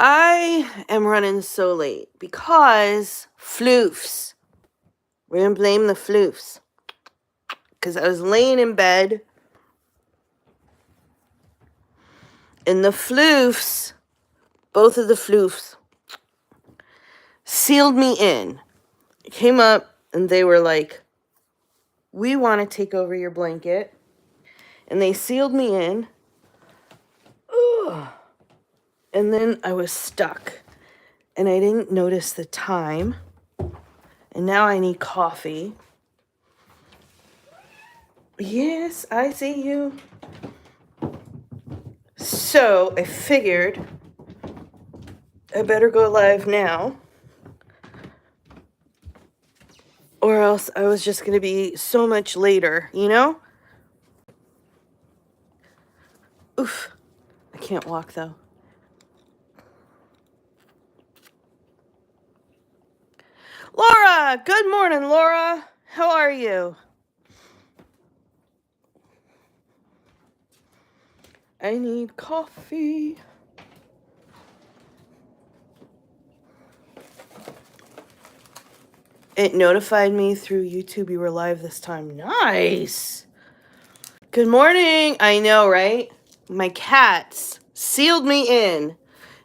I am running so late because floofs. We're going to blame the floofs. Because I was laying in bed and the floofs, both of the floofs, sealed me in. Came up and they were like, we want to take over your blanket. And they sealed me in. Ugh. And then I was stuck. And I didn't notice the time. And now I need coffee. Yes, I see you. So I figured I better go live now. Or else I was just going to be so much later, you know? Oof. I can't walk though. Laura! Good morning, Laura. How are you? I need coffee. It notified me through YouTube you were live this time. Nice. Good morning. I know, right? My cats sealed me in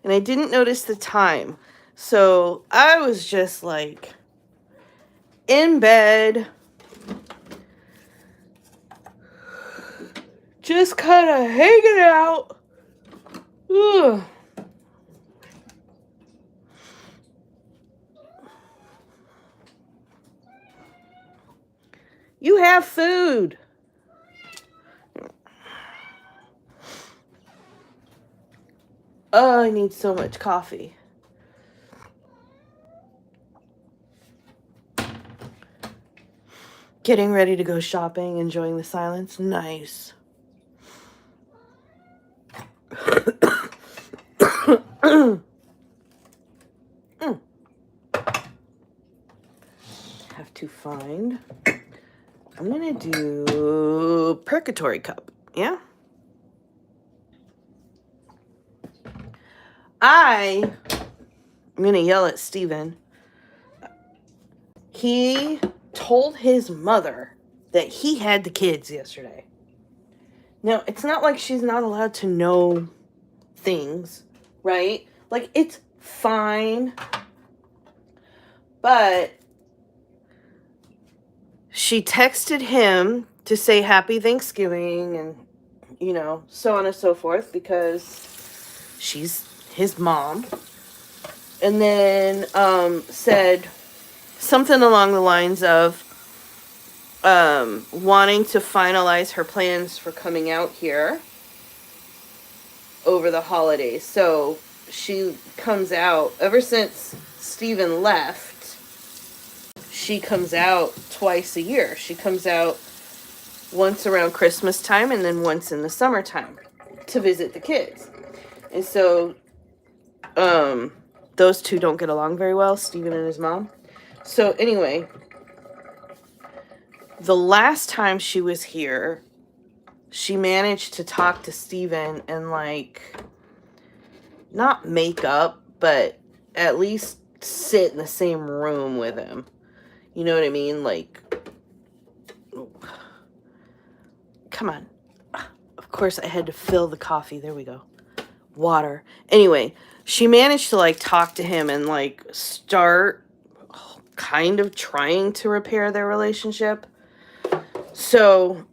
and I didn't notice the time. So I was just like in bed, just kind of hanging out. Ugh. You have food. Oh, I need so much coffee. Getting ready to go shopping, enjoying the silence. Nice. Have to find. I'm going to do Purgatory Cup. Yeah? I'm going to yell at Steven. He told his mother that he had the kids yesterday. Now, it's not like she's not allowed to know things, right? Like, it's fine. But she texted him to say Happy Thanksgiving and, you know, so on and so forth because she's his mom. And then said something along the lines of wanting to finalize her plans for coming out here over the holidays. So she comes out, ever since Steven left, she comes out twice a year. She comes out once around Christmas time and then once in the summertime to visit the kids. And so those two don't get along very well, Steven and his mom. So anyway, the last time she was here, she managed to talk to Steven and, like, not make up, but at least sit in the same room with him. You know what I mean? Like, come on. Of course, I had to fill the coffee. There we go. Water. Anyway, she managed to, like, talk to him and, like, start kind of trying to repair their relationship. So,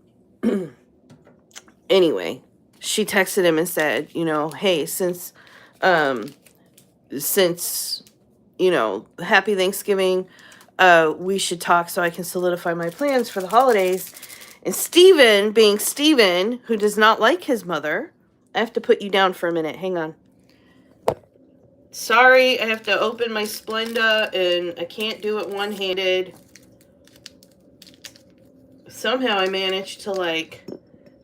anyway, she texted him and said, you know, hey, since, you know, Happy Thanksgiving, we should talk so I can solidify my plans for the holidays. And Steven, being Steven, who does not like his mother, I have to put you down for a minute. Hang on. Sorry, I have to open my Splenda, and I can't do it one-handed. Somehow I managed to, like,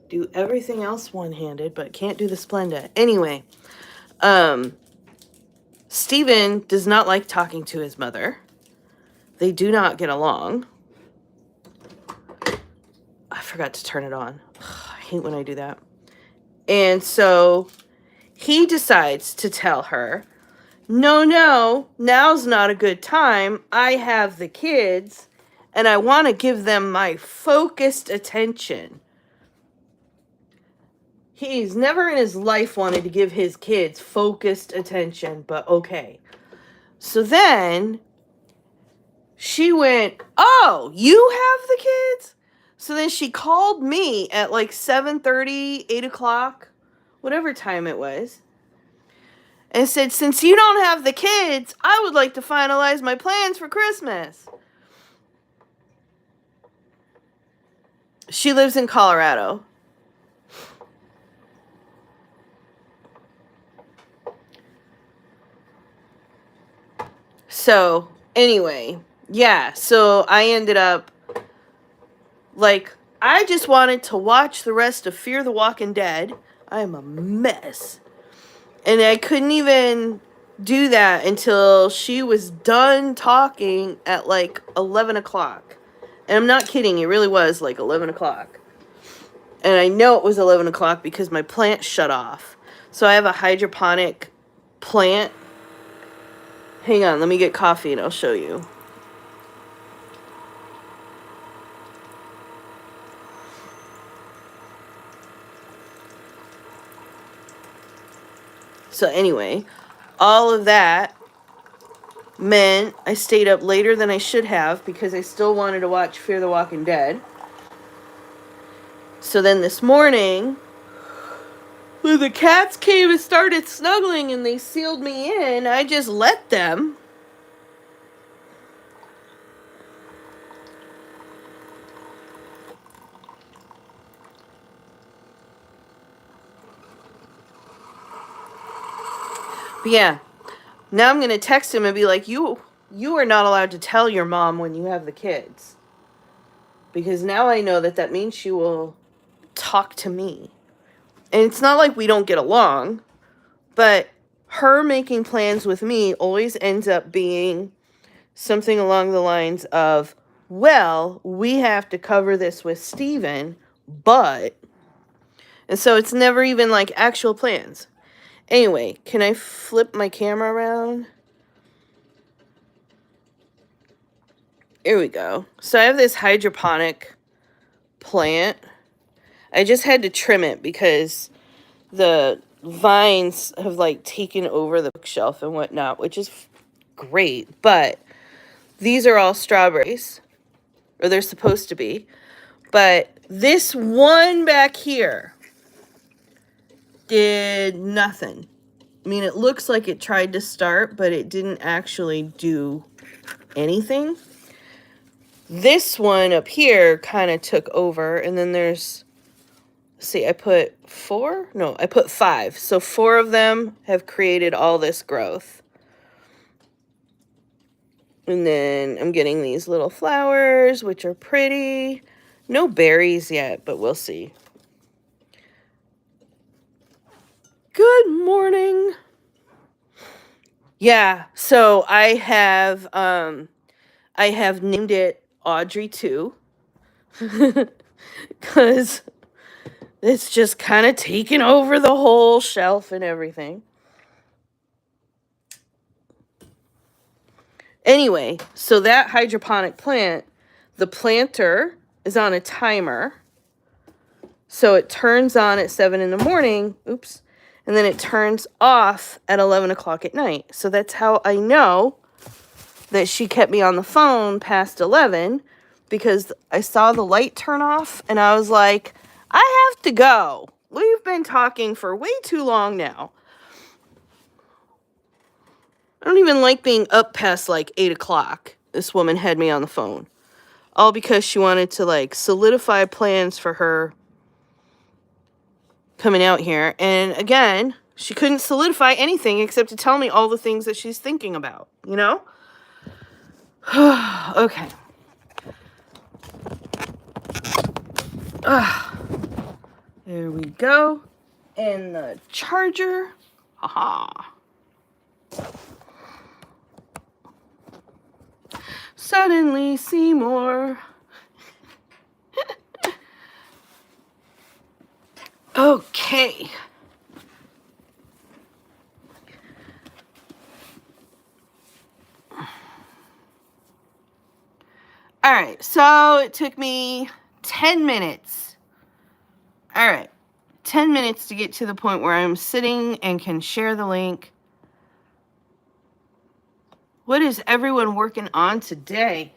do everything else one-handed, but can't do the Splenda. Anyway, Steven does not like talking to his mother. They do not get along. I forgot to turn it on. I hate when I do that. And so he decides to tell her no, now's not a good time. I have the kids, and I want to give them my focused attention. He's never in his life wanted to give his kids focused attention, but okay. So then she went, "Oh, you have the kids?" So then she called me at like 7:30, 8 o'clock, whatever time it was, and said, "Since you don't have the kids, I would like to finalize my plans for Christmas." She lives in Colorado. So, anyway, yeah, so I ended up, like, I just wanted to watch the rest of Fear the Walking Dead. I am a mess. And I couldn't even do that until she was done talking at like 11 o'clock. And I'm not kidding, it really was like 11 o'clock. And I know it was 11 o'clock because my plant shut off. So I have a hydroponic plant. Hang on, let me get coffee and I'll show you. So anyway, all of that meant I stayed up later than I should have because I still wanted to watch Fear the Walking Dead. So then this morning, when the cats came and started snuggling and they sealed me in, I just let them. But yeah, now I'm going to text him and be like, you are not allowed to tell your mom when you have the kids. Because now I know that means she will talk to me. And it's not like we don't get along, but her making plans with me always ends up being something along the lines of, well, we have to cover this with Steven, but... And so it's never even like actual plans. Anyway, can I flip my camera around? Here we go. So I have this hydroponic plant. I just had to trim it because the vines have like taken over the bookshelf and whatnot, which is great. But these are all strawberries, or they're supposed to be. But this one back here did nothing. I mean, it looks like it tried to start, but it didn't actually do anything. This one up here kind of took over, and then there's, see, I put 4? No, I put 5. So 4 of them have created all this growth. And then I'm getting these little flowers, which are pretty. No berries yet, but we'll see. Good morning. Yeah, so I have named it Audrey 2. Because it's just kind of taken over the whole shelf and everything. Anyway, so that hydroponic plant, the planter is on a timer. So it turns on at 7 in the morning. Oops. And then it turns off at 11 o'clock at night. So that's how I know that she kept me on the phone past 11, because I saw the light turn off and I was like, I have to go. We've been talking for way too long now. I don't even like being up past like 8 o'clock. This woman had me on the phone. All because she wanted to like solidify plans for her coming out here. And again, she couldn't solidify anything except to tell me all the things that she's thinking about, you know? Okay. There we go. And the charger. Haha. Suddenly Seymour. Okay. right, so it took me 10 minutes. All right, 10 minutes to get to the point where I'm sitting and can share the link. What is everyone working on today?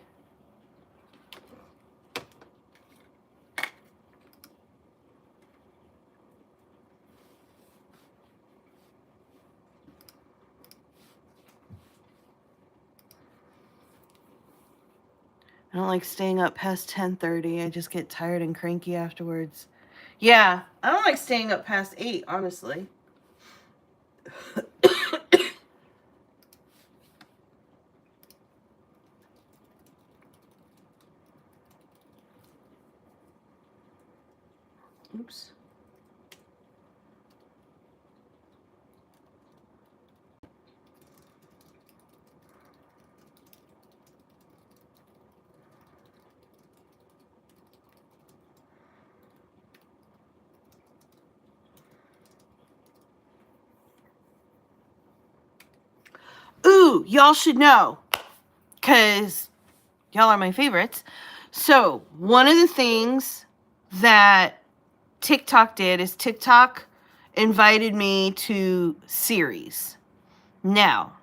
I don't like staying up past 10:30. I just get tired and cranky afterwards. Yeah, I don't like staying up past 8, honestly. Oops. Ooh, y'all should know, because y'all are my favorites. So, one of the things that TikTok did is TikTok invited me to series. Now,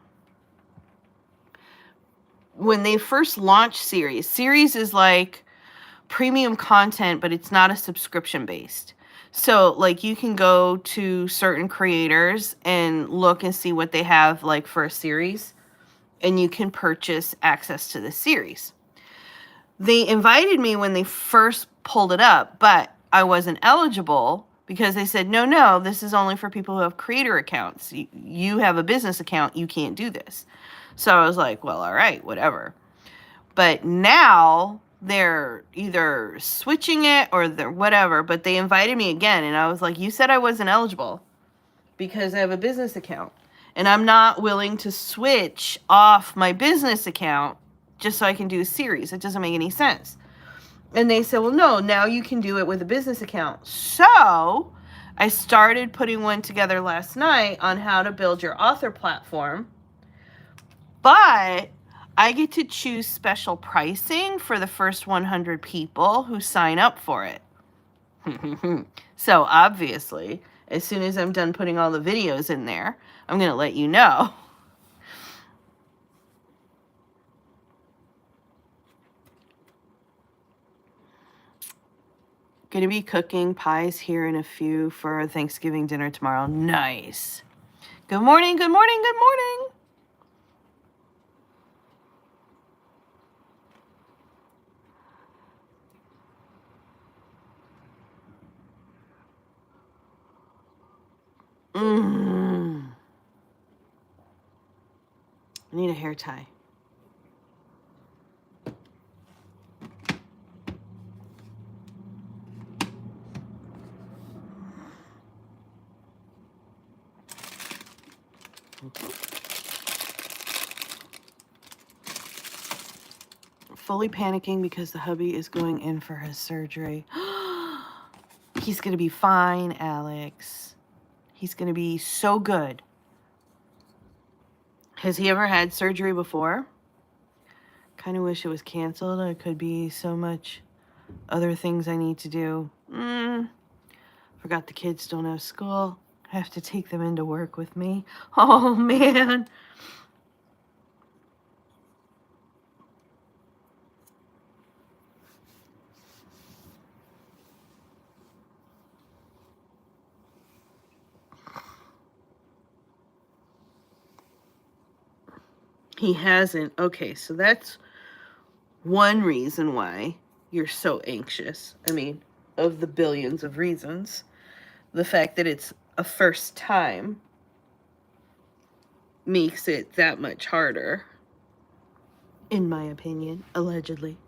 when they first launched series is like premium content, but it's not a subscription based. So, like, you can go to certain creators and look and see what they have, like, for a series, and you can purchase access to the series. They invited me when they first pulled it up, but I wasn't eligible because they said, no, this is only for people who have creator accounts. You have a business account, you can't do this. So I was like, well, all right, whatever. But now they're either switching it or they're whatever, but they invited me again, and I was like, you said I wasn't eligible because I have a business account, and I'm not willing to switch off my business account just so I can do a series. It doesn't make any sense. And they said, well, no, now you can do it with a business account. So I started putting one together last night on how to build your author platform. But I get to choose special pricing for the first 100 people who sign up for it. So obviously, as soon as I'm done putting all the videos in there, I'm going to let you know. Going to be cooking pies here in a few for Thanksgiving dinner tomorrow. Nice. Good morning, good morning, good morning. I need a hair tie. Fully panicking because the hubby is going in for his surgery. He's going to be fine, Alex. He's going to be so good. Has he ever had surgery before? Kind of wish it was canceled. It could be so much other things I need to do. Forgot the kids don't have school. I have to take them into work with me. Oh, man. He hasn't. Okay, so that's one reason why you're so anxious. I mean, of the billions of reasons. The fact that it's a first time makes it that much harder. In my opinion, allegedly.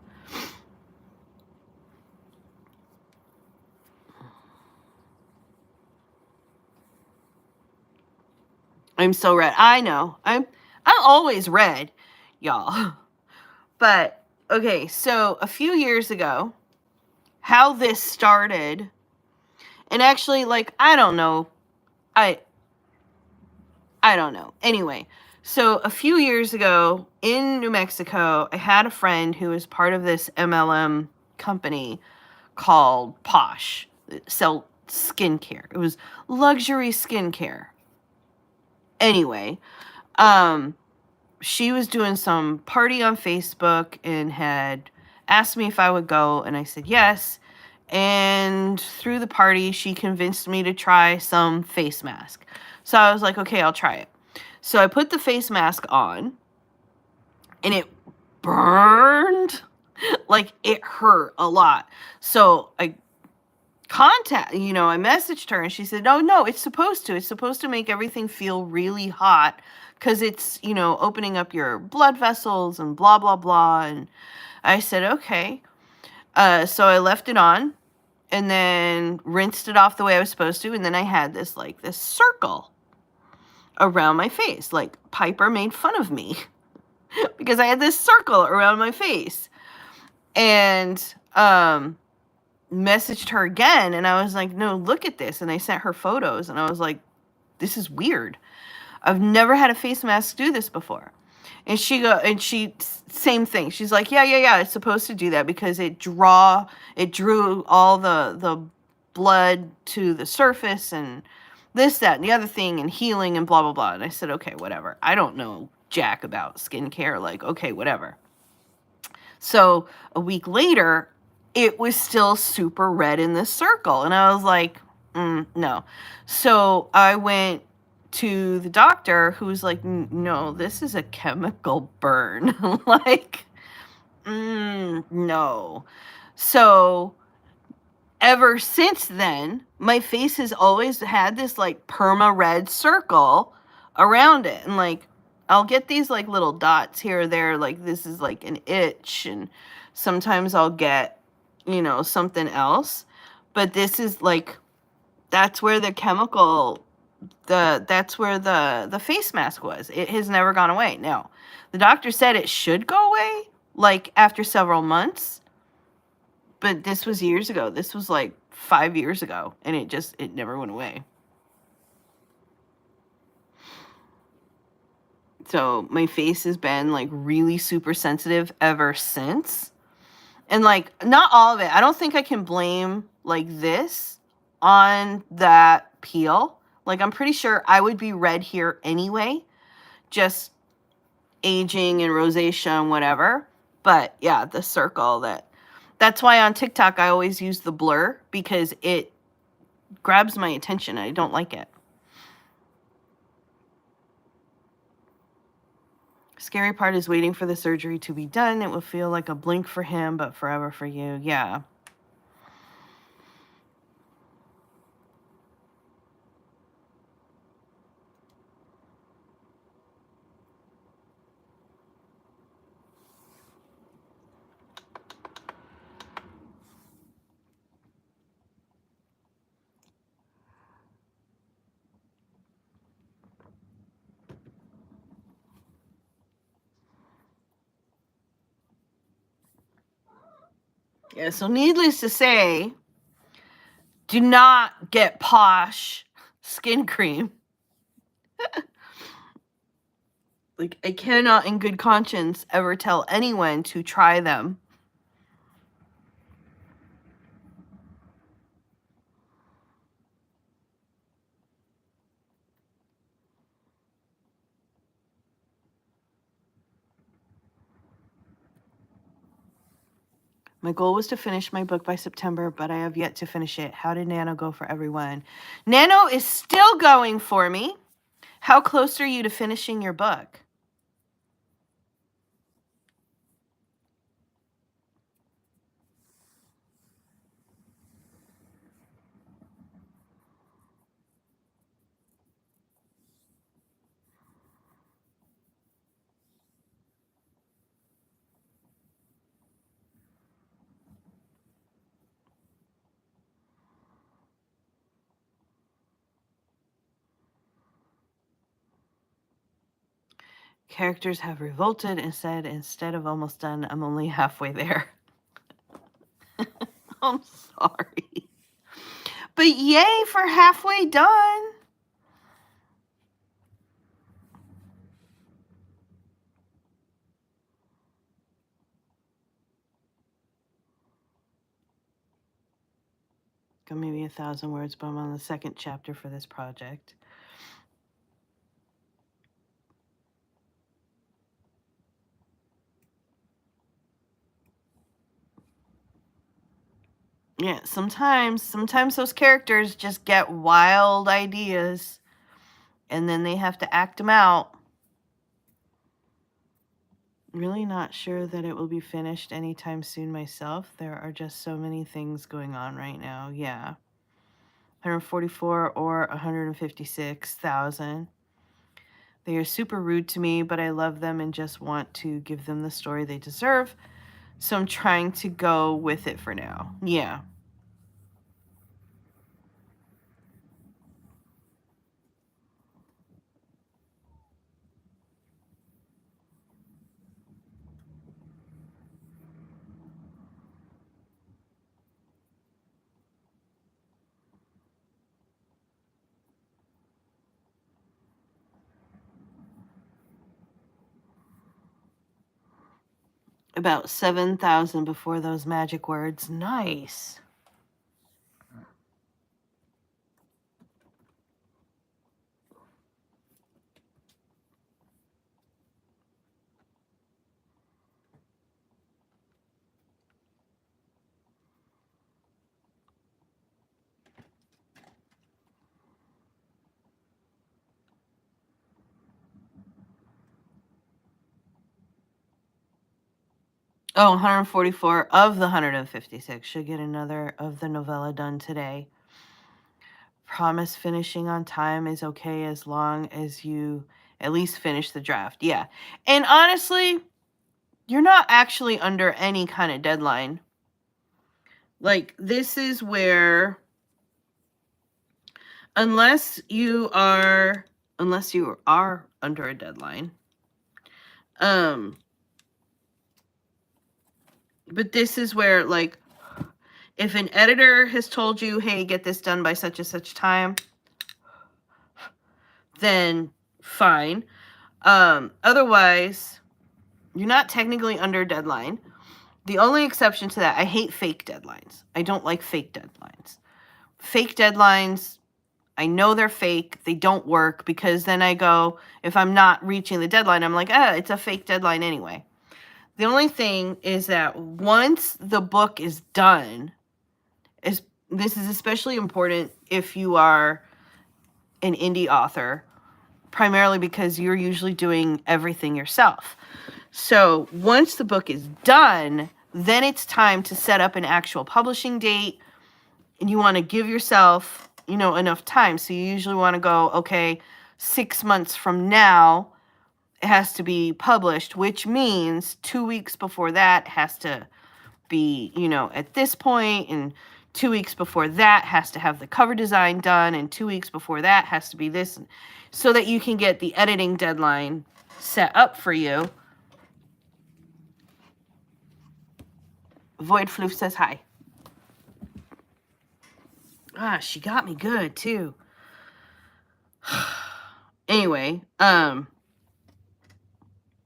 I'm so red. I know. I'm always red, y'all. But okay, so a few years ago, how this started, and actually, like, I don't know. I don't know. Anyway, So a few years ago in New Mexico, I had a friend who was part of this MLM company called Posh. It sell skincare. It was luxury skincare. Anyway, she was doing some party on Facebook and had asked me if I would go, and I said yes. And through the party, she convinced me to try some face mask. So I was like, okay, I'll try it. So I put the face mask on, and it burned. Like, it hurt a lot. So I I messaged her, and she said, no, it's supposed to make everything feel really hot, because it's, opening up your blood vessels and blah, blah, blah. And I said, okay. So I left it on and then rinsed it off the way I was supposed to. And then I had this circle around my face. Like, Piper made fun of me because I had this circle around my face. And messaged her again, and I was like, no, look at this. And I sent her photos, and I was like, this is weird. I've never had a face mask do this before. And she same thing. She's like, yeah, it's supposed to do that because it drew all the blood to the surface and this, that, and the other thing, and healing and blah, blah, blah. And I said, okay, whatever. I don't know jack about skincare. Like, okay, whatever. So a week later, it was still super red in this circle. And I was like, no. So I went to the doctor, who was like, no, this is a chemical burn. Like, no. So ever since then, my face has always had this like perma red circle around it. And like, I'll get these like little dots here or there, like this is like an itch, and sometimes I'll get, something else. But this is like, that's where the face mask was. It has never gone away. Now, the doctor said it should go away like after several months, but this was years ago. This was like 5 years ago, and it never went away. So my face has been like really super sensitive ever since. And like, not all of it. I don't think I can blame like this on that peel. Like, I'm pretty sure I would be red here anyway, just aging and rosacea and whatever. But yeah, the circle, that's why on TikTok I always use the blur, because it grabs my attention. I don't like it. Scary part is waiting for the surgery to be done. It will feel like a blink for him, but forever for you. Yeah. Yeah, so needless to say, do not get Posh skin cream. Like, I cannot in good conscience ever tell anyone to try them. My goal was to finish my book by September, but I have yet to finish it. How did Nano go for everyone? Nano is still going for me. How close are you to finishing your book? Characters have revolted and said, instead of almost done, I'm only halfway there. I'm sorry. But yay for halfway done. maybe 1,000 words, but I'm on the second chapter for this project. Yeah, sometimes those characters just get wild ideas and then they have to act them out. Really not sure that it will be finished anytime soon myself. There are just so many things going on right now. Yeah. 144 or 156,000. They are super rude to me, but I love them and just want to give them the story they deserve. So I'm trying to go with it for now. Yeah. About 7,000 before those magic words. Nice. Oh, 144 of the 156. Should get another of the novella done today. Promise finishing on time is okay as long as you at least finish the draft. Yeah. And honestly, you're not actually under any kind of deadline. Like, this is where, unless you are under a deadline, but this is where, like, if an editor has told you, hey, get this done by such and such time, then fine. Otherwise, you're not technically under a deadline. The only exception to that, I hate fake deadlines. I don't like fake deadlines. Fake deadlines, I know they're fake. They don't work because then I go, if I'm not reaching the deadline, I'm like, it's a fake deadline anyway. The only thing is that once the book is done, this is especially important if you are an indie author, primarily because you're usually doing everything yourself. So once the book is done, then it's time to set up an actual publishing date, and you want to give yourself, enough time. So you usually want to go, okay, 6 months from now, it has to be published, which means 2 weeks before that has to be, at this point, and 2 weeks before that has to have the cover design done, and 2 weeks before that has to be this, so that you can get the editing deadline set up for you. Void Floof says hi. She got me good too. Anyway,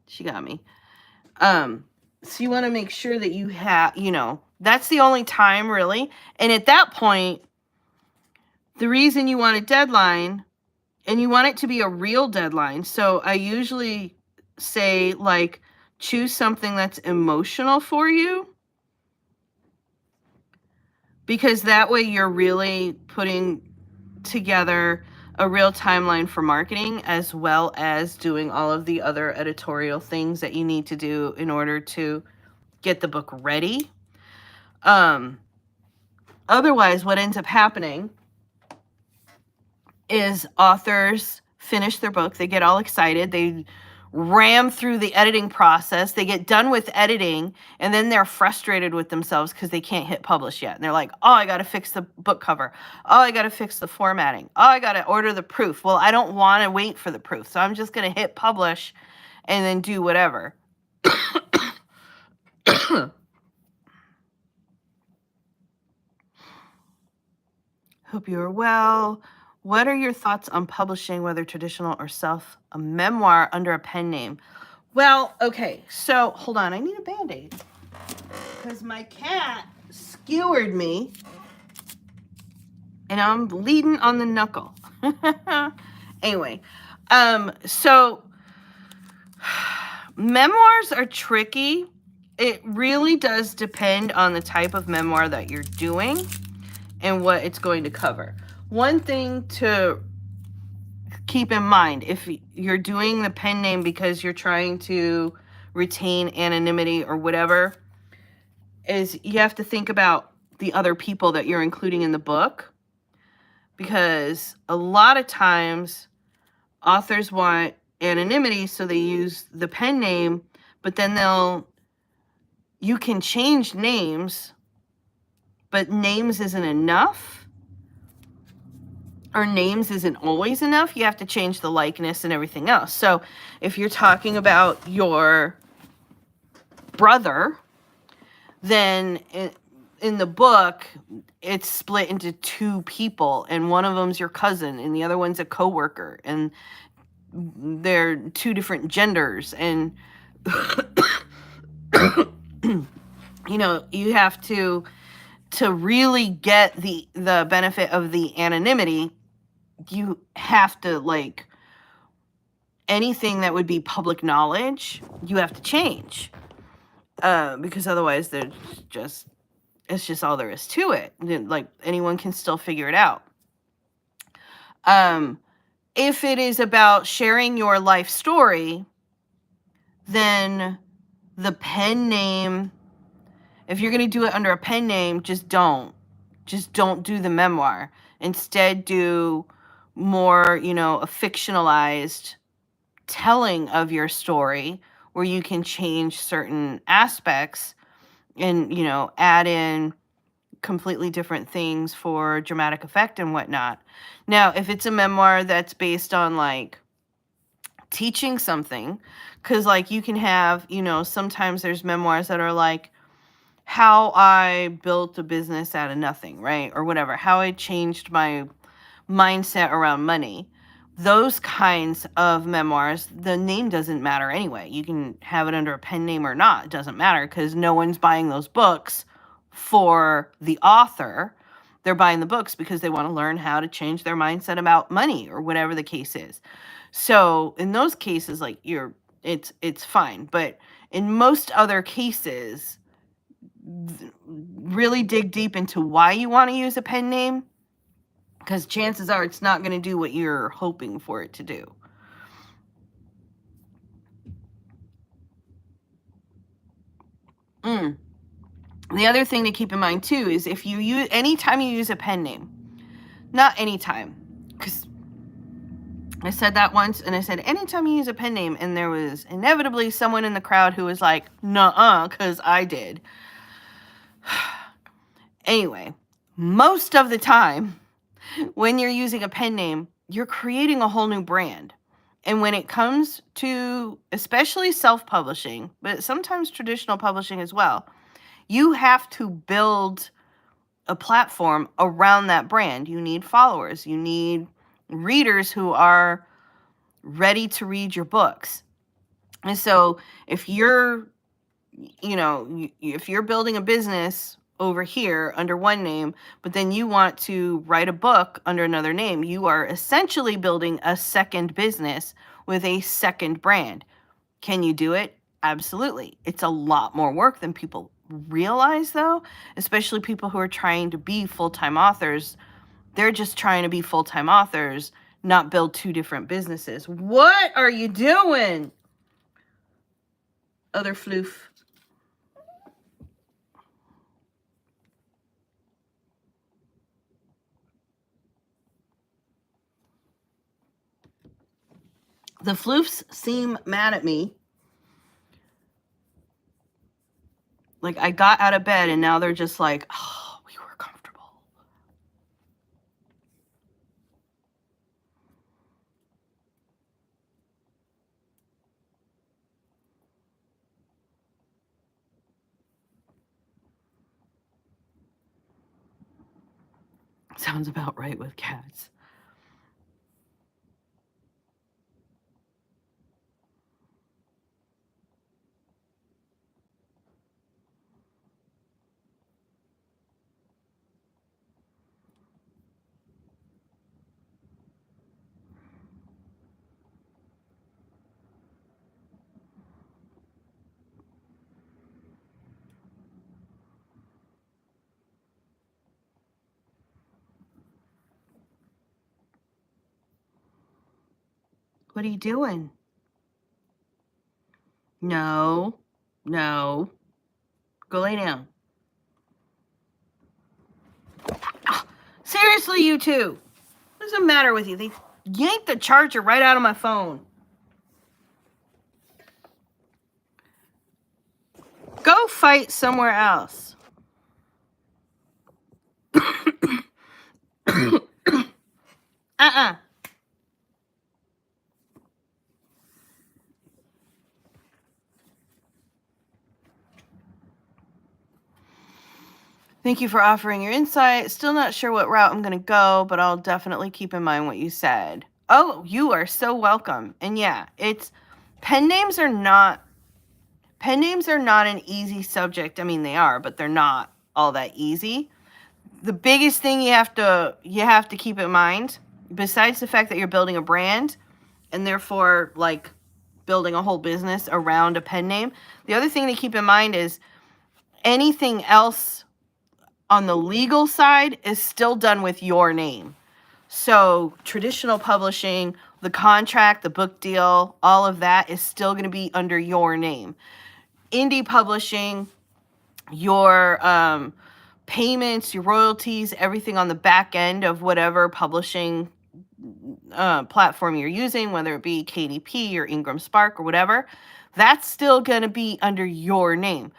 she got me. So you want to make sure that you have, that's the only time really. And at that point, the reason you want a deadline, and you want it to be a real deadline. So I usually say, like, choose something that's emotional for you, because that way you're really putting together a real timeline for marketing, as well as doing all of the other editorial things that you need to do in order to get the book ready. Otherwise, what ends up happening is authors finish their book, they get all excited, they ram through the editing process, they get done with editing, and then they're frustrated with themselves because they can't hit publish yet. And they're like, oh, I got to fix the book cover. Oh, I got to fix the formatting. Oh, I got to order the proof. Well, I don't want to wait for the proof, so I'm just going to hit publish and then do whatever. Hope you are well. What are your thoughts on publishing, whether traditional or a memoir under a pen name? Well, okay, so hold on. I need a Band-Aid because my cat skewered me And I'm bleeding on the knuckle. Anyway, so memoirs are tricky. It really does depend on the type of memoir that you're doing and what it's going to cover. One thing to keep in mind, if you're doing the pen name because you're trying to retain anonymity or whatever, is you have to think about the other people that you're including in the book, because a lot of times authors want anonymity, so they use the pen name, but then you can change names, but names isn't enough, or names isn't always enough. You have to change the likeness and everything else. So if you're talking about your brother, then in the book, it's split into two people, and one of them's your cousin, and the other one's a coworker, and they're two different genders, and you know, you have to really get the benefit of the anonymity. You have to, like, anything that would be public knowledge, you have to change, because otherwise it's just all there is to it. Like, anyone can still figure it out. If it is about sharing your life story, then the pen name, if you're going to do it under a pen name, just don't do the memoir. Instead, do more, you know, a fictionalized telling of your story, where you can change certain aspects and, you know, add in completely different things for dramatic effect and whatnot. Now, if it's a memoir that's based on, like, teaching something, because, like, you can have, you know, sometimes there's memoirs that are like, how I built a business out of nothing, right? Or whatever, how I changed my mindset around money. Those kinds of memoirs, the name doesn't matter anyway. You can have it under a pen name or not. It doesn't matter, because no one's buying those books for the author. They're buying the books because they want to learn how to change their mindset about money, or whatever the case is. So in those cases, like, it's fine. But in most other cases, really dig deep into why you want to use a pen name, because chances are it's not going to do what you're hoping for it to do. The other thing to keep in mind too is, if you use, anytime you use a pen name, not anytime, because I said that once, and I said anytime you use a pen name, and there was inevitably someone in the crowd who was like, nuh-uh, because I did. Anyway, most of the time, when you're using a pen name, you're creating a whole new brand. And when it comes to especially self-publishing, but sometimes traditional publishing as well, you have to build a platform around that brand. You need followers. You need readers who are ready to read your books. And so if you're, you know, if you're building a business over here under one name, but then you want to write a book under another name, you are essentially building a second business with a second brand. Can you do it? Absolutely. It's a lot more work than people realize, though, especially people who are trying to be full-time authors. They're just trying to be full-time authors, not build two different businesses. What are you doing? Other floof. The floofs seem mad at me. Like, I got out of bed and now they're just like, oh, we were comfortable. Sounds about right with cats. What are you doing? No. No. Go lay down. Ah, seriously, you two. What's the matter with you? They yanked the charger right out of my phone. Go fight somewhere else. Uh-uh. Thank you for offering your insight. Still not sure what route I'm going to go, but I'll definitely keep in mind what you said. Oh, you are so welcome. And yeah, pen names are not an easy subject. I mean, they are, but they're not all that easy. The biggest thing you have to keep in mind, besides the fact that you're building a brand and therefore like building a whole business around a pen name, the other thing to keep in mind is anything else on the legal side is still done with your name. So traditional publishing, the contract, the book deal, all of that is still going to be under your name. Indie publishing, your payments, your royalties, everything on the back end of whatever publishing platform you're using, whether it be KDP or Ingram Spark or whatever, that's still going to be under your name.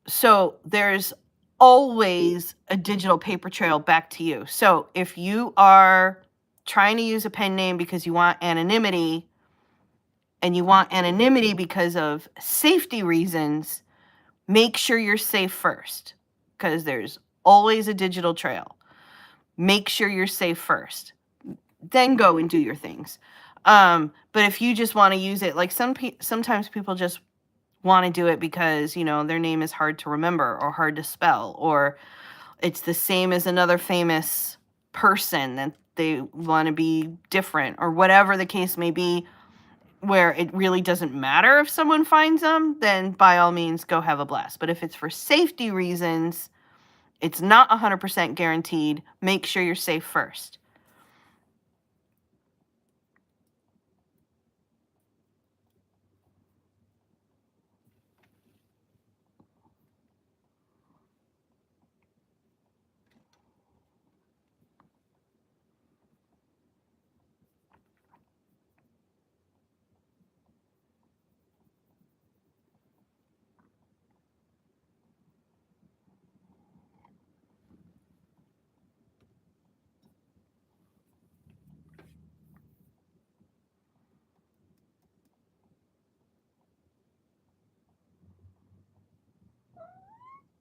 So there's always a digital paper trail back to you. So if you are trying to use a pen name because you want anonymity, and you want anonymity because of safety reasons, make sure you're safe first, because there's always a digital trail. Make sure you're safe first. Then go and do your things. But if you just want to use it, like sometimes people just want to do it because, their name is hard to remember or hard to spell, or it's the same as another famous person that they want to be different, or whatever the case may be, where it really doesn't matter if someone finds them, then by all means go have a blast. But if it's for safety reasons, it's not 100% guaranteed. Make sure you're safe first.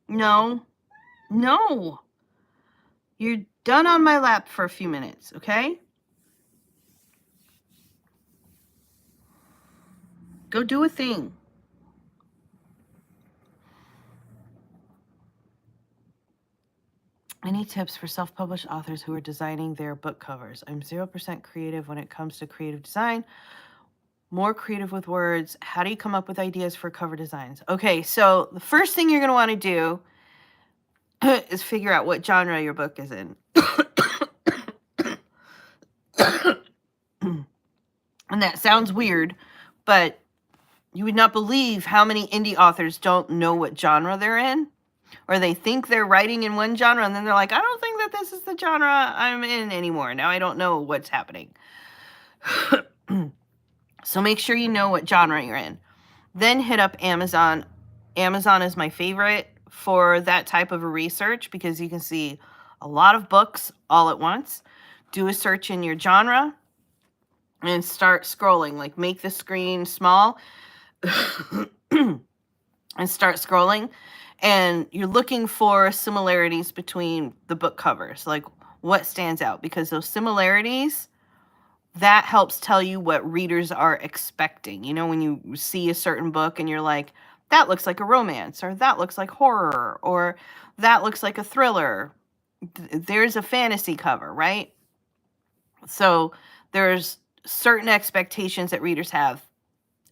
No. You're done on my lap for a few minutes, okay? Go do a thing. Any tips for self-published authors who are designing their book covers? I'm 0% creative when it comes to creative design. More creative with words. How do you come up with ideas for cover designs? Okay, so the first thing you're going to want to do is figure out what genre your book is in. And that sounds weird, but you would not believe how many indie authors don't know what genre they're in, or they think they're writing in one genre and then they're like, I don't think that this is the genre I'm in anymore. Now I don't know what's happening. So make sure you know what genre you're in. Then hit up Amazon. Amazon is my favorite for that type of a research because you can see a lot of books all at once. Do a search in your genre and start scrolling. Like, make the screen small and start scrolling. And you're looking for similarities between the book covers. Like, what stands out? Because those similarities, that helps tell you what readers are expecting. When you see a certain book and you're like, that looks like a romance, or that looks like horror, or that looks like a thriller. There's a fantasy cover, right? So there's certain expectations that readers have.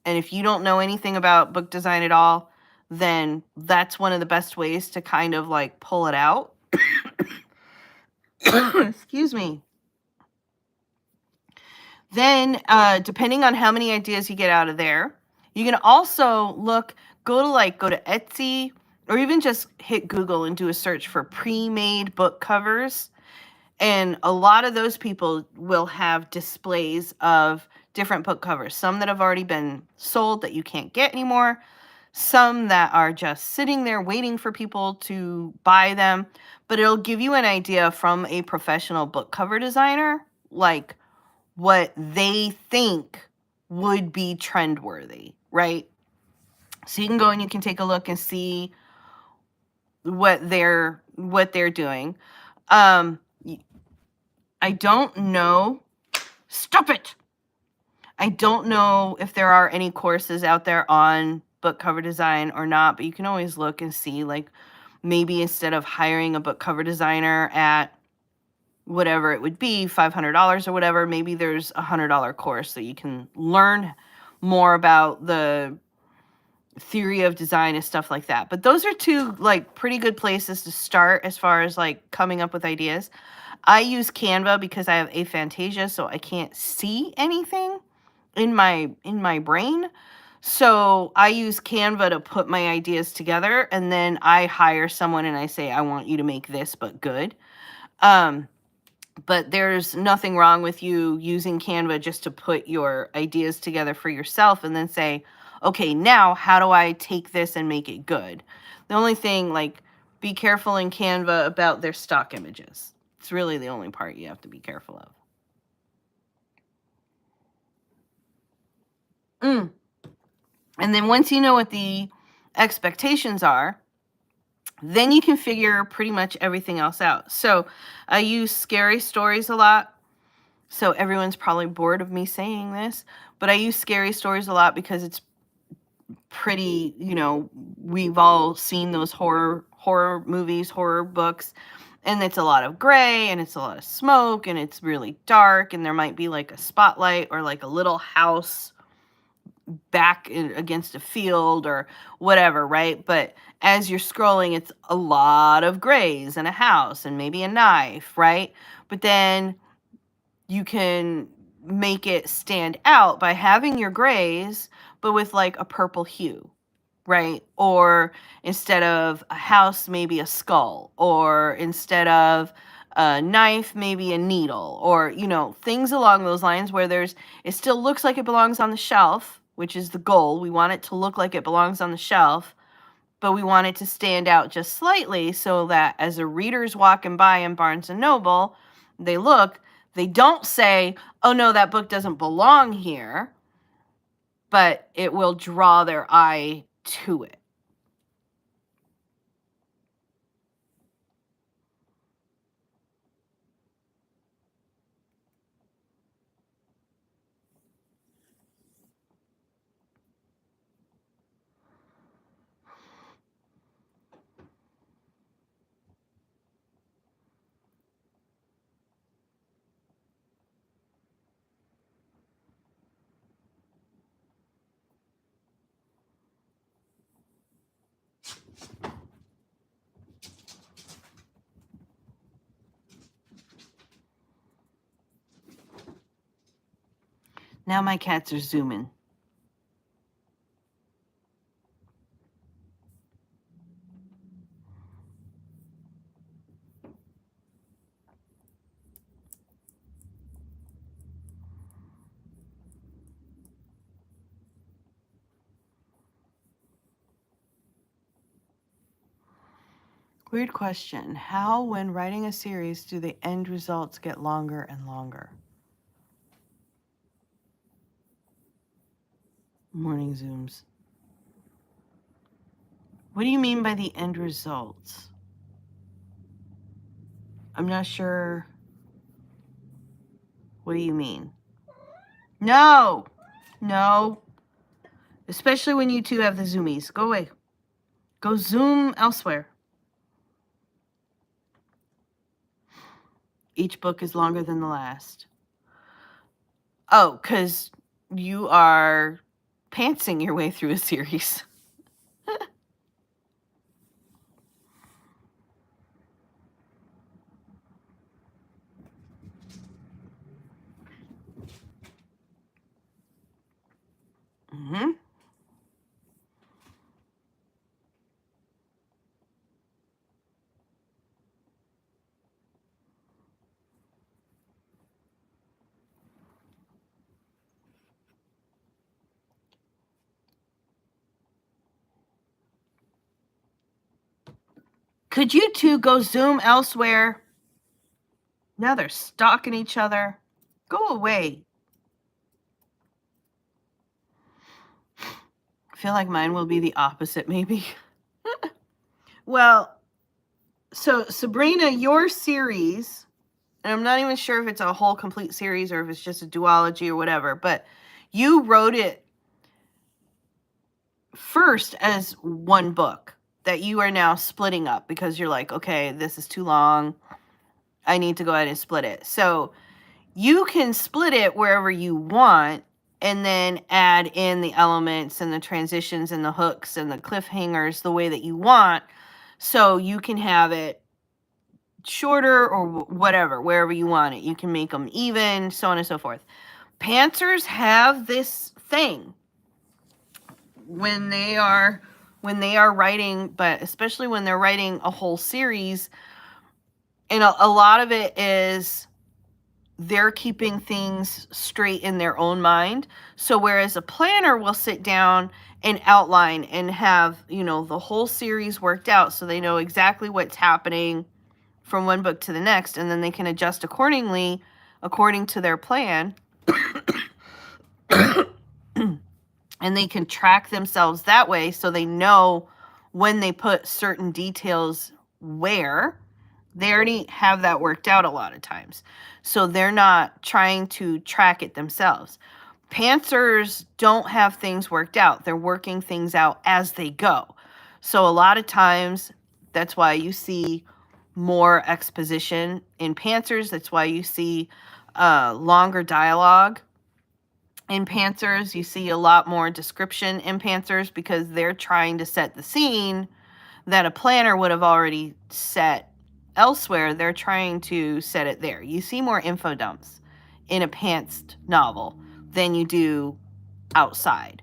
And if you don't know anything about book design at all, then that's one of the best ways to kind of like pull it out. Excuse me. Then, depending on how many ideas you get out of there, you can also go to Etsy, or even just hit Google and do a search for pre-made book covers. And a lot of those people will have displays of different book covers, some that have already been sold that you can't get anymore, some that are just sitting there waiting for people to buy them. But it'll give you an idea from a professional book cover designer, like what they think would be trend worthy, right? So you can go and you can take a look and see what they're doing. I don't know. Stop it. I don't know if there are any courses out there on book cover design or not, but you can always look and see, like, maybe instead of hiring a book cover designer at whatever it would be, $500 or whatever, maybe there's a $100 course that you can learn more about the theory of design and stuff like that. But those are two, like, pretty good places to start as far as, like, coming up with ideas. I use Canva because I have aphantasia, so I can't see anything in my brain. So I use Canva to put my ideas together, and then I hire someone and I say, I want you to make this, but good. But there's nothing wrong with you using Canva just to put your ideas together for yourself and then say, okay, now how do I take this and make it good? The only thing, like, be careful in Canva about their stock images. It's really the only part you have to be careful of. And then once you know what the expectations are, then you can figure pretty much everything else out. So I use scary stories a lot. So everyone's probably bored of me saying this, but I use scary stories a lot because it's pretty, we've all seen those horror movies, horror books, and it's a lot of gray and it's a lot of smoke and it's really dark, and there might be like a spotlight or like a little house back against a field or whatever, right? But as you're scrolling, it's a lot of grays and a house and maybe a knife, right? But then you can make it stand out by having your grays, but with like a purple hue, right? Or instead of a house, maybe a skull, or instead of a knife, maybe a needle, or, things along those lines where it still looks like it belongs on the shelf, which is the goal. We want it to look like it belongs on the shelf, but we want it to stand out just slightly so that as a reader's walking by in Barnes and Noble, they don't say, oh no, that book doesn't belong here, but it will draw their eye to it. Now my cats are zooming. Weird question. How, when writing a series, do the end results get longer and longer? Morning zooms. What do you mean by the end results? I'm not sure. What do you mean? No. Especially when you two have the zoomies. Go away. Go zoom elsewhere. Each book is longer than the last. Oh, because you are pantsing your way through a series. Mm-hmm. Could you two go Zoom elsewhere? Now they're stalking each other. Go away. I feel like mine will be the opposite, maybe. Well, so Sabrina, your series, and I'm not even sure if it's a whole complete series or if it's just a duology or whatever, but you wrote it first as one book that you are now splitting up because you're like, okay, this is too long. I need to go ahead and split it. So you can split it wherever you want and then add in the elements and the transitions and the hooks and the cliffhangers the way that you want. So you can have it shorter or whatever, wherever you want it. You can make them even, so on and so forth. Pantsers have this thing when they are writing, but especially when they're writing a whole series, and a lot of it is they're keeping things straight in their own mind. So whereas a planner will sit down and outline and have, the whole series worked out so they know exactly what's happening from one book to the next, and then they can adjust accordingly according to their plan. And they can track themselves that way so they know when they put certain details where. They already have that worked out a lot of times. So they're not trying to track it themselves. Pantsers don't have things worked out. They're working things out as they go. So a lot of times, that's why you see more exposition in Pantsers. That's why you see longer dialogue in Pantsers. You see a lot more description in Pantsers because they're trying to set the scene that a planner would have already set elsewhere. They're trying to set it there. You see more info dumps in a pantsed novel than you do outside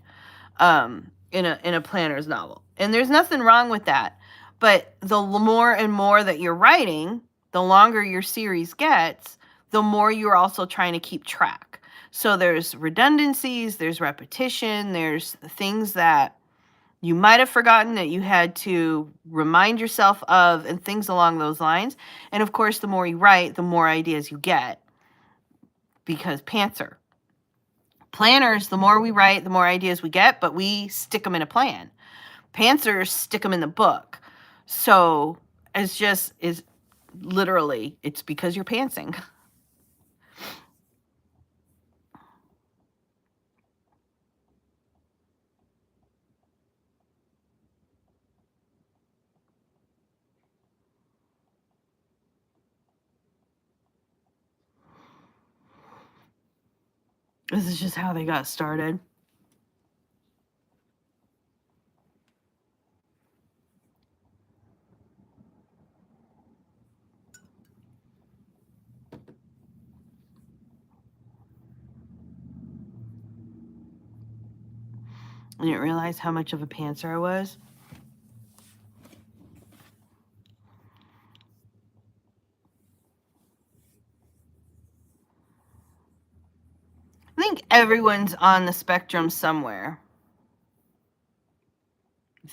in a planner's novel. And there's nothing wrong with that. But the more and more that you're writing, the longer your series gets, the more you're also trying to keep track. So there's redundancies, there's repetition, there's things that you might have forgotten that you had to remind yourself of, and things along those lines. And of course, the more you write, the more ideas you get, because pantser. Planners, the more we write, the more ideas we get, but we stick them in a plan. Pantsers stick them in the book. So is literally, it's because you're pantsing. This is just how they got started. I didn't realize how much of a pantser I was. I think everyone's on the spectrum somewhere.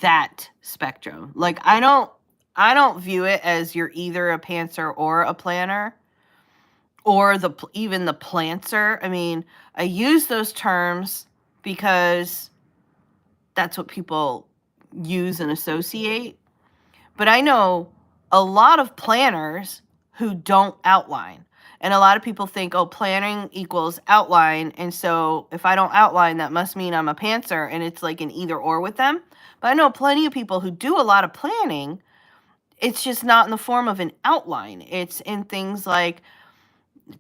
That spectrum. Like I don't view it as you're either a pantser or a planner or even the plantser. I mean, I use those terms because that's what people use and associate. But I know a lot of planners who don't outline. And a lot of people think, oh, planning equals outline. And so if I don't outline, that must mean I'm a pantser. And it's like an either or with them. But I know plenty of people who do a lot of planning. It's just not in the form of an outline. It's in things like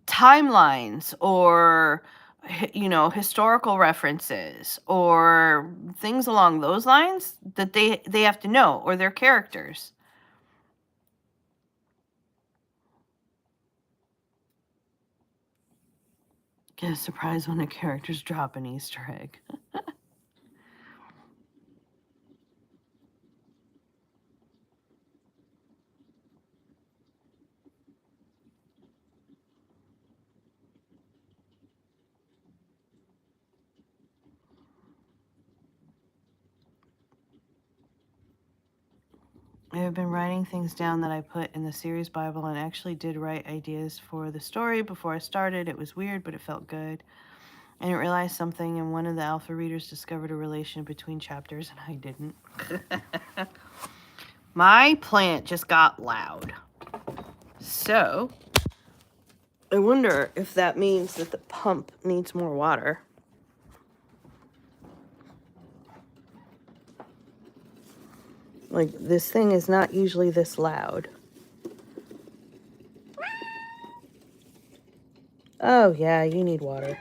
timelines or historical references or things along those lines that they have to know, or their characters. Get a surprise when the characters drop an Easter egg. I have been writing things down that I put in the series Bible and actually did write ideas for the story before I started. It was weird, but it felt good. I didn't realize something, and one of the alpha readers discovered a relation between chapters, and I didn't. My plant just got loud. So, I wonder if that means that the pump needs more water. Like, this thing is not usually this loud. Oh, yeah, you need water.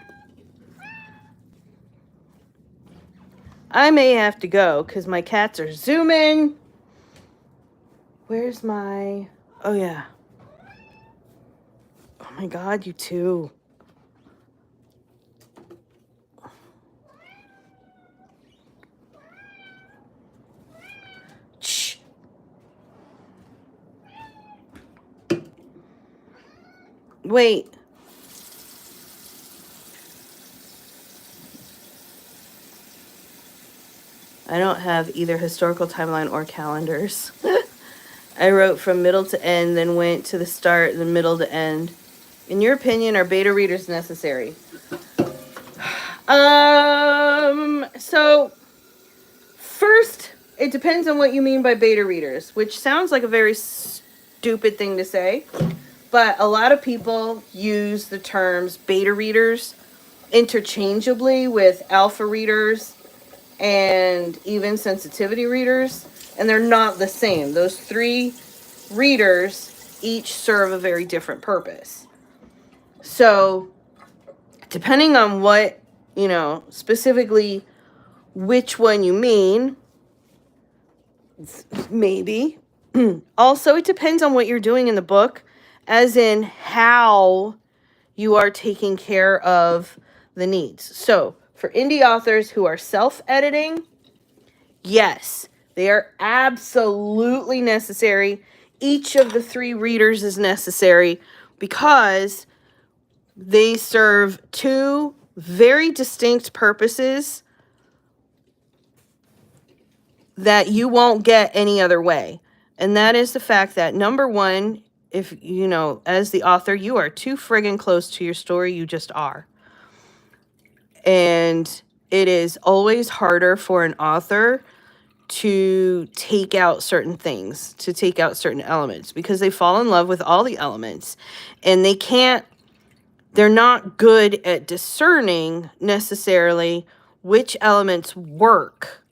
I may have to go because my cats are zooming. Where's my... Oh, yeah. Oh, my God, you two. Shh. Wait. I don't have either historical timeline or calendars. I wrote from middle to end, then went to the start, then middle to end. In your opinion, are beta readers necessary? So first, it depends on what you mean by beta readers, which sounds like a very stupid thing to say, but a lot of people use the terms beta readers interchangeably with alpha readers and even sensitivity readers, and they're not the same. Those three readers each serve a very different purpose. So, depending on what, specifically which one you mean, maybe. Also, it depends on what you're doing in the book, as in how you are taking care of the needs. So, for indie authors who are self-editing, yes, they are absolutely necessary. Each of the three readers is necessary because they serve two very distinct purposes that you won't get any other way. And that is the fact that, number one, if, as the author, you are too friggin' close to your story. You just are. And it is always harder for an author to take out certain things, to take out certain elements, because they fall in love with all the elements. And they're not good at discerning necessarily which elements work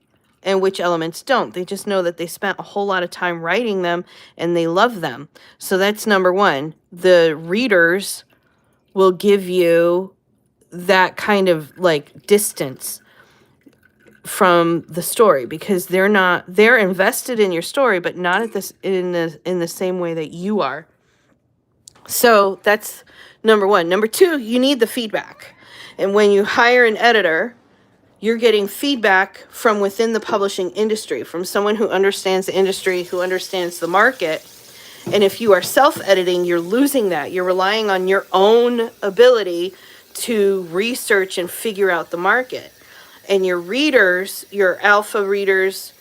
and which elements don't. They just know that they spent a whole lot of time writing them and they love them. So that's number one. The readers will give you that kind of distance from the story because they're invested in your story, but not in the same way that you are. So that's number one. Number two, you need the feedback. And when you hire an editor, you're getting feedback from within the publishing industry, from someone who understands the industry, who understands the market. And if you are self-editing, you're losing that. You're relying on your own ability to research and figure out the market. And your readers, your alpha readers,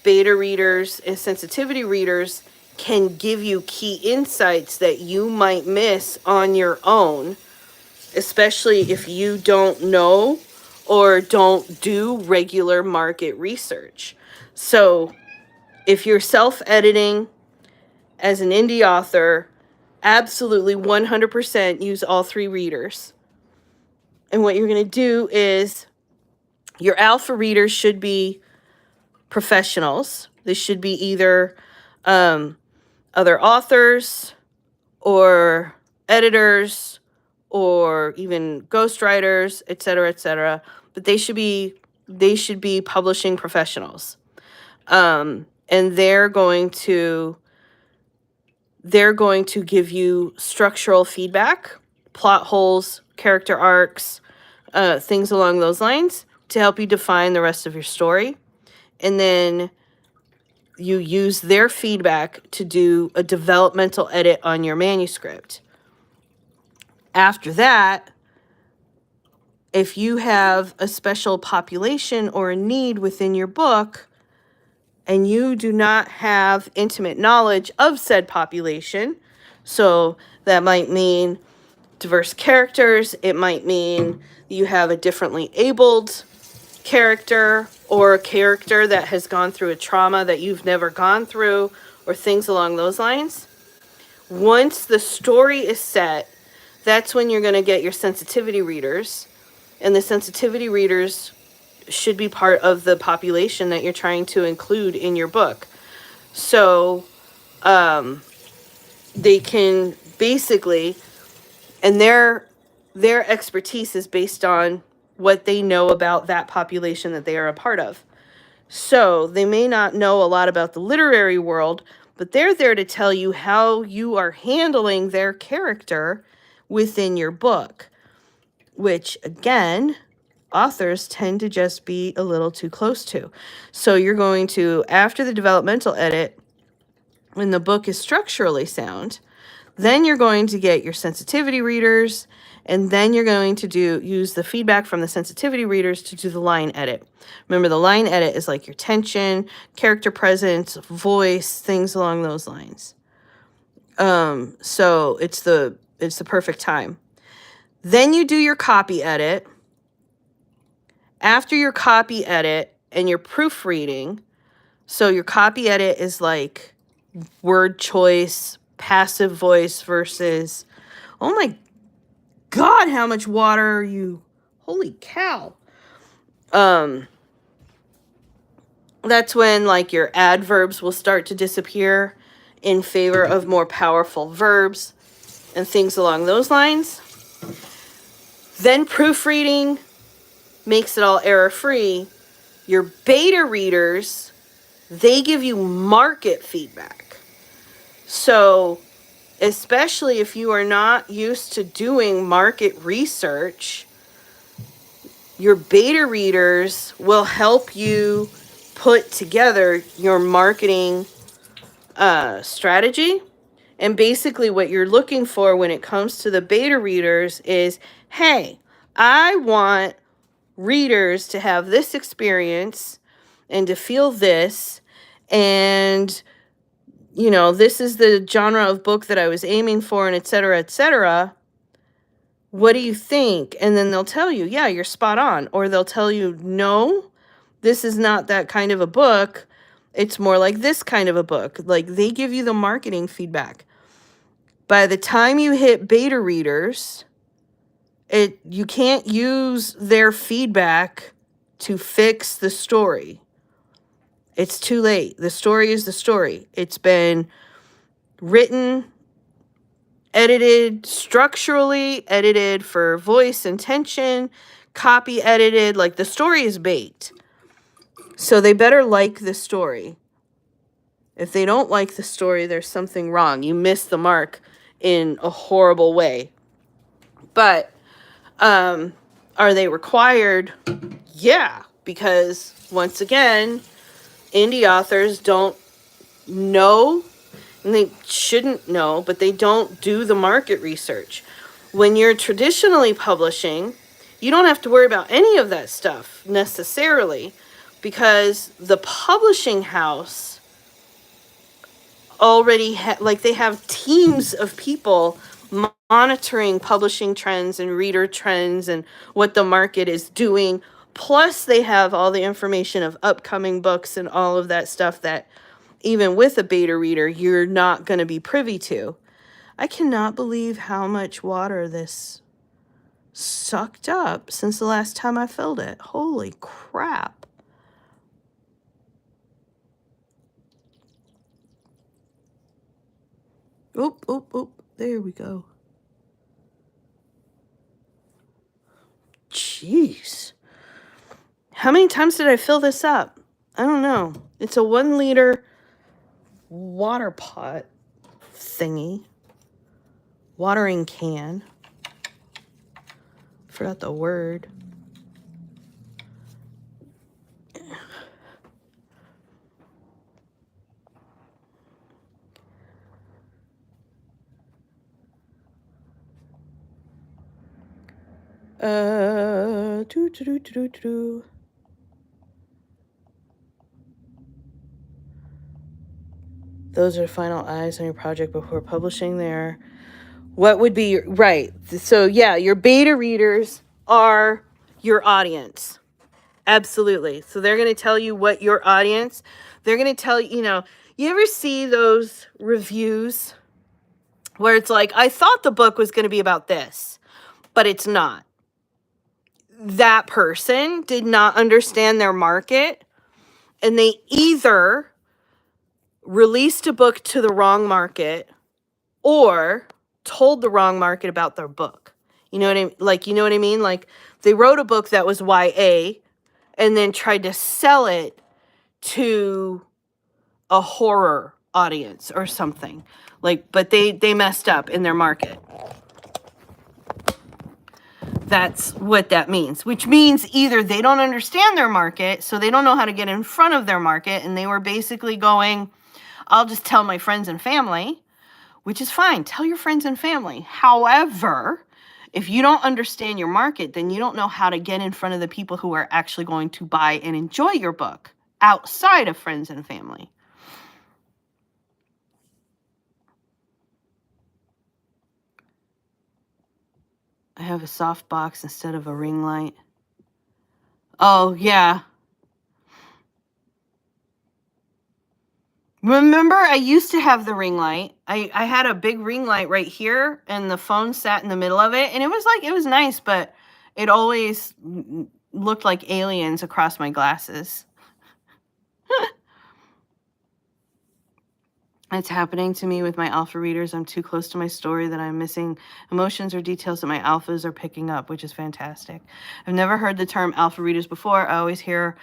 beta readers, and sensitivity readers can give you key insights that you might miss on your own, especially if you don't know or don't do regular market research. So if you're self-editing as an indie author, absolutely 100% use all three readers. And what you're going to do is your alpha readers should be professionals. They should be either other authors or editors or even ghostwriters, etc. But they should be publishing professionals. And they're going to give you structural feedback, plot holes, character arcs, things along those lines to help you define the rest of your story. And then you use their feedback to do a developmental edit on your manuscript. After that, if you have a special population or a need within your book, and you do not have intimate knowledge of said population, so that might mean diverse characters, it might mean you have a differently abled character, or a character that has gone through a trauma that you've never gone through, or things along those lines. Once the story is set, that's when you're going to get your sensitivity readers, and the sensitivity readers should be part of the population that you're trying to include in your book. So they can basically, and their expertise is based on what they know about that population that they are a part of. So they may not know a lot about the literary world, but they're there to tell you how you are handling their character within your book, which again, authors tend to just be a little too close to. So you're going to, after the developmental edit, when the book is structurally sound, then you're going to get your sensitivity readers, and then you're going to use the feedback from the sensitivity readers to do the line edit. Remember, the line edit is like your tension, character presence, voice, things along those lines. So it's the perfect time. Then you do your copy edit. After your copy edit and your proofreading, so your copy edit is like word choice, passive voice versus, oh my God, how much water are you? Holy cow. That's when like your adverbs will start to disappear in favor of more powerful verbs and things along those lines. Then proofreading makes it all error-free. Your beta readers, they give you market feedback. So especially if you are not used to doing market research, your beta readers will help you put together your marketing strategy. And basically what you're looking for when it comes to the beta readers is, hey, I want readers to have this experience and to feel this, and you know, this is the genre of book that I was aiming for, and et cetera, et cetera. What do you think? And then they'll tell you, yeah, you're spot on. Or they'll tell you, no, this is not that kind of a book. It's more like this kind of a book. Like, they give you the marketing feedback. By the time you hit beta readers, you can't use their feedback to fix the story. It's too late. The story is the story. It's been written, edited structurally, edited for voice and tension, copy edited. Like, the story is baked. So they better like the story. If they don't like the story, there's something wrong. You missed the mark in a horrible way. But are they required? Yeah, because once again, indie authors don't know, and they shouldn't know, but they don't do the market research. When you're traditionally publishing, you don't have to worry about any of that stuff necessarily, because the publishing house already they have teams of people monitoring publishing trends and reader trends and what the market is doing. Plus, they have all the information of upcoming books and all of that stuff that even with a beta reader, you're not going to be privy to. I cannot believe how much water this sucked up since the last time I filled it. Holy crap. Oop, oop, oop. There we go. Jeez. How many times did I fill this up? I don't know. It's a 1 liter water pot thingy. Watering can. Forgot the word. Those are final eyes on your project before publishing there. What would be your, right. So yeah, your beta readers are your audience. Absolutely. So they're going to tell you what your audience, they're going to tell you, you ever see those reviews where it's like, I thought the book was going to be about this, but it's not. That person did not understand their market, and they either released a book to the wrong market or told the wrong market about their book. You know what I mean? Like they wrote a book that was YA and then tried to sell it to a horror audience or something. But they messed up in their market. That's what that means, which means either they don't understand their market, so they don't know how to get in front of their market, and they were basically going, I'll just tell my friends and family, which is fine. Tell your friends and family. However, if you don't understand your market, then you don't know how to get in front of the people who are actually going to buy and enjoy your book outside of friends and family. I have a soft box instead of a ring light. Oh, yeah. Remember, I used to have the ring light. I had a big ring light right here, and the phone sat in the middle of it, and it was nice, but it always looked like aliens across my glasses. It's happening to me with my alpha readers. I'm too close to my story that I'm missing emotions or details that my alphas are picking up, which is fantastic. I've never heard the term alpha readers before. I always hear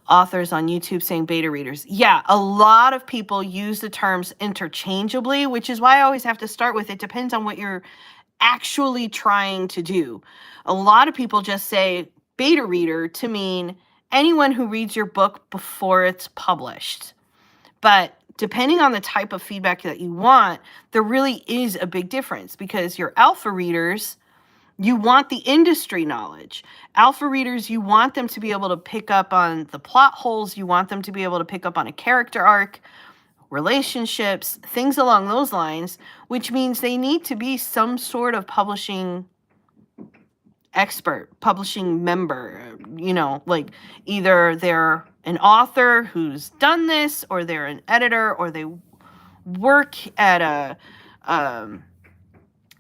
authors on YouTube saying beta readers. Yeah, a lot of people use the terms interchangeably, which is why I always have to start with it depends on what you're actually trying to do. A lot of people just say beta reader to mean anyone who reads your book before it's published. But depending on the type of feedback that you want, there really is a big difference, because your alpha readers, you want the industry knowledge. Alpha readers, you want them to be able to pick up on the plot holes. You want them to be able to pick up on a character arc, relationships, things along those lines, which means they need to be some sort of publishing expert, publishing member, like either they're an author who's done this, or they're an editor, or they work at a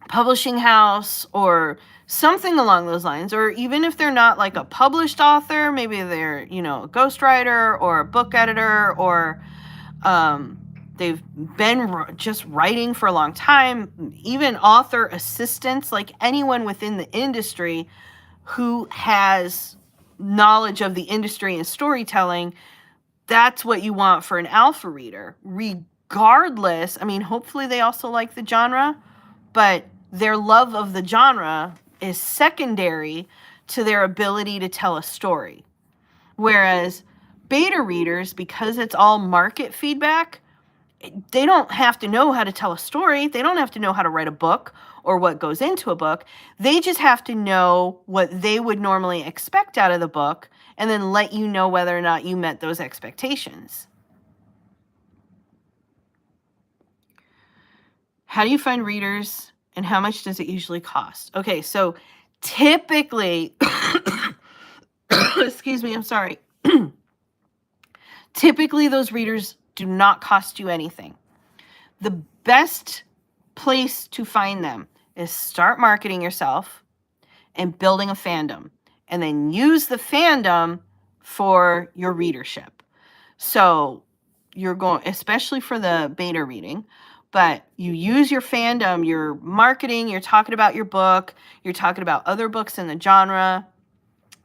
publishing house or something along those lines. Or even if they're not like a published author, maybe they're, a ghostwriter or a book editor, or they've been just writing for a long time, even author assistants, like anyone within the industry who has knowledge of the industry and storytelling. That's what you want for an alpha reader, regardless. I mean, hopefully they also like the genre, but their love of the genre is secondary to their ability to tell a story. Whereas beta readers, because it's all market feedback, they don't have to know how to tell a story. They don't have to know how to write a book or what goes into a book. They just have to know what they would normally expect out of the book, and then let you know whether or not you met those expectations. How do you find readers, and how much does it usually cost? Okay, so typically, excuse me, I'm sorry. Typically, those readers do not cost you anything. The best place to find them is start marketing yourself and building a fandom, and then use the fandom for your readership. So you're going, especially for the beta reading, but you use your fandom, you're marketing, you're talking about your book, you're talking about other books in the genre.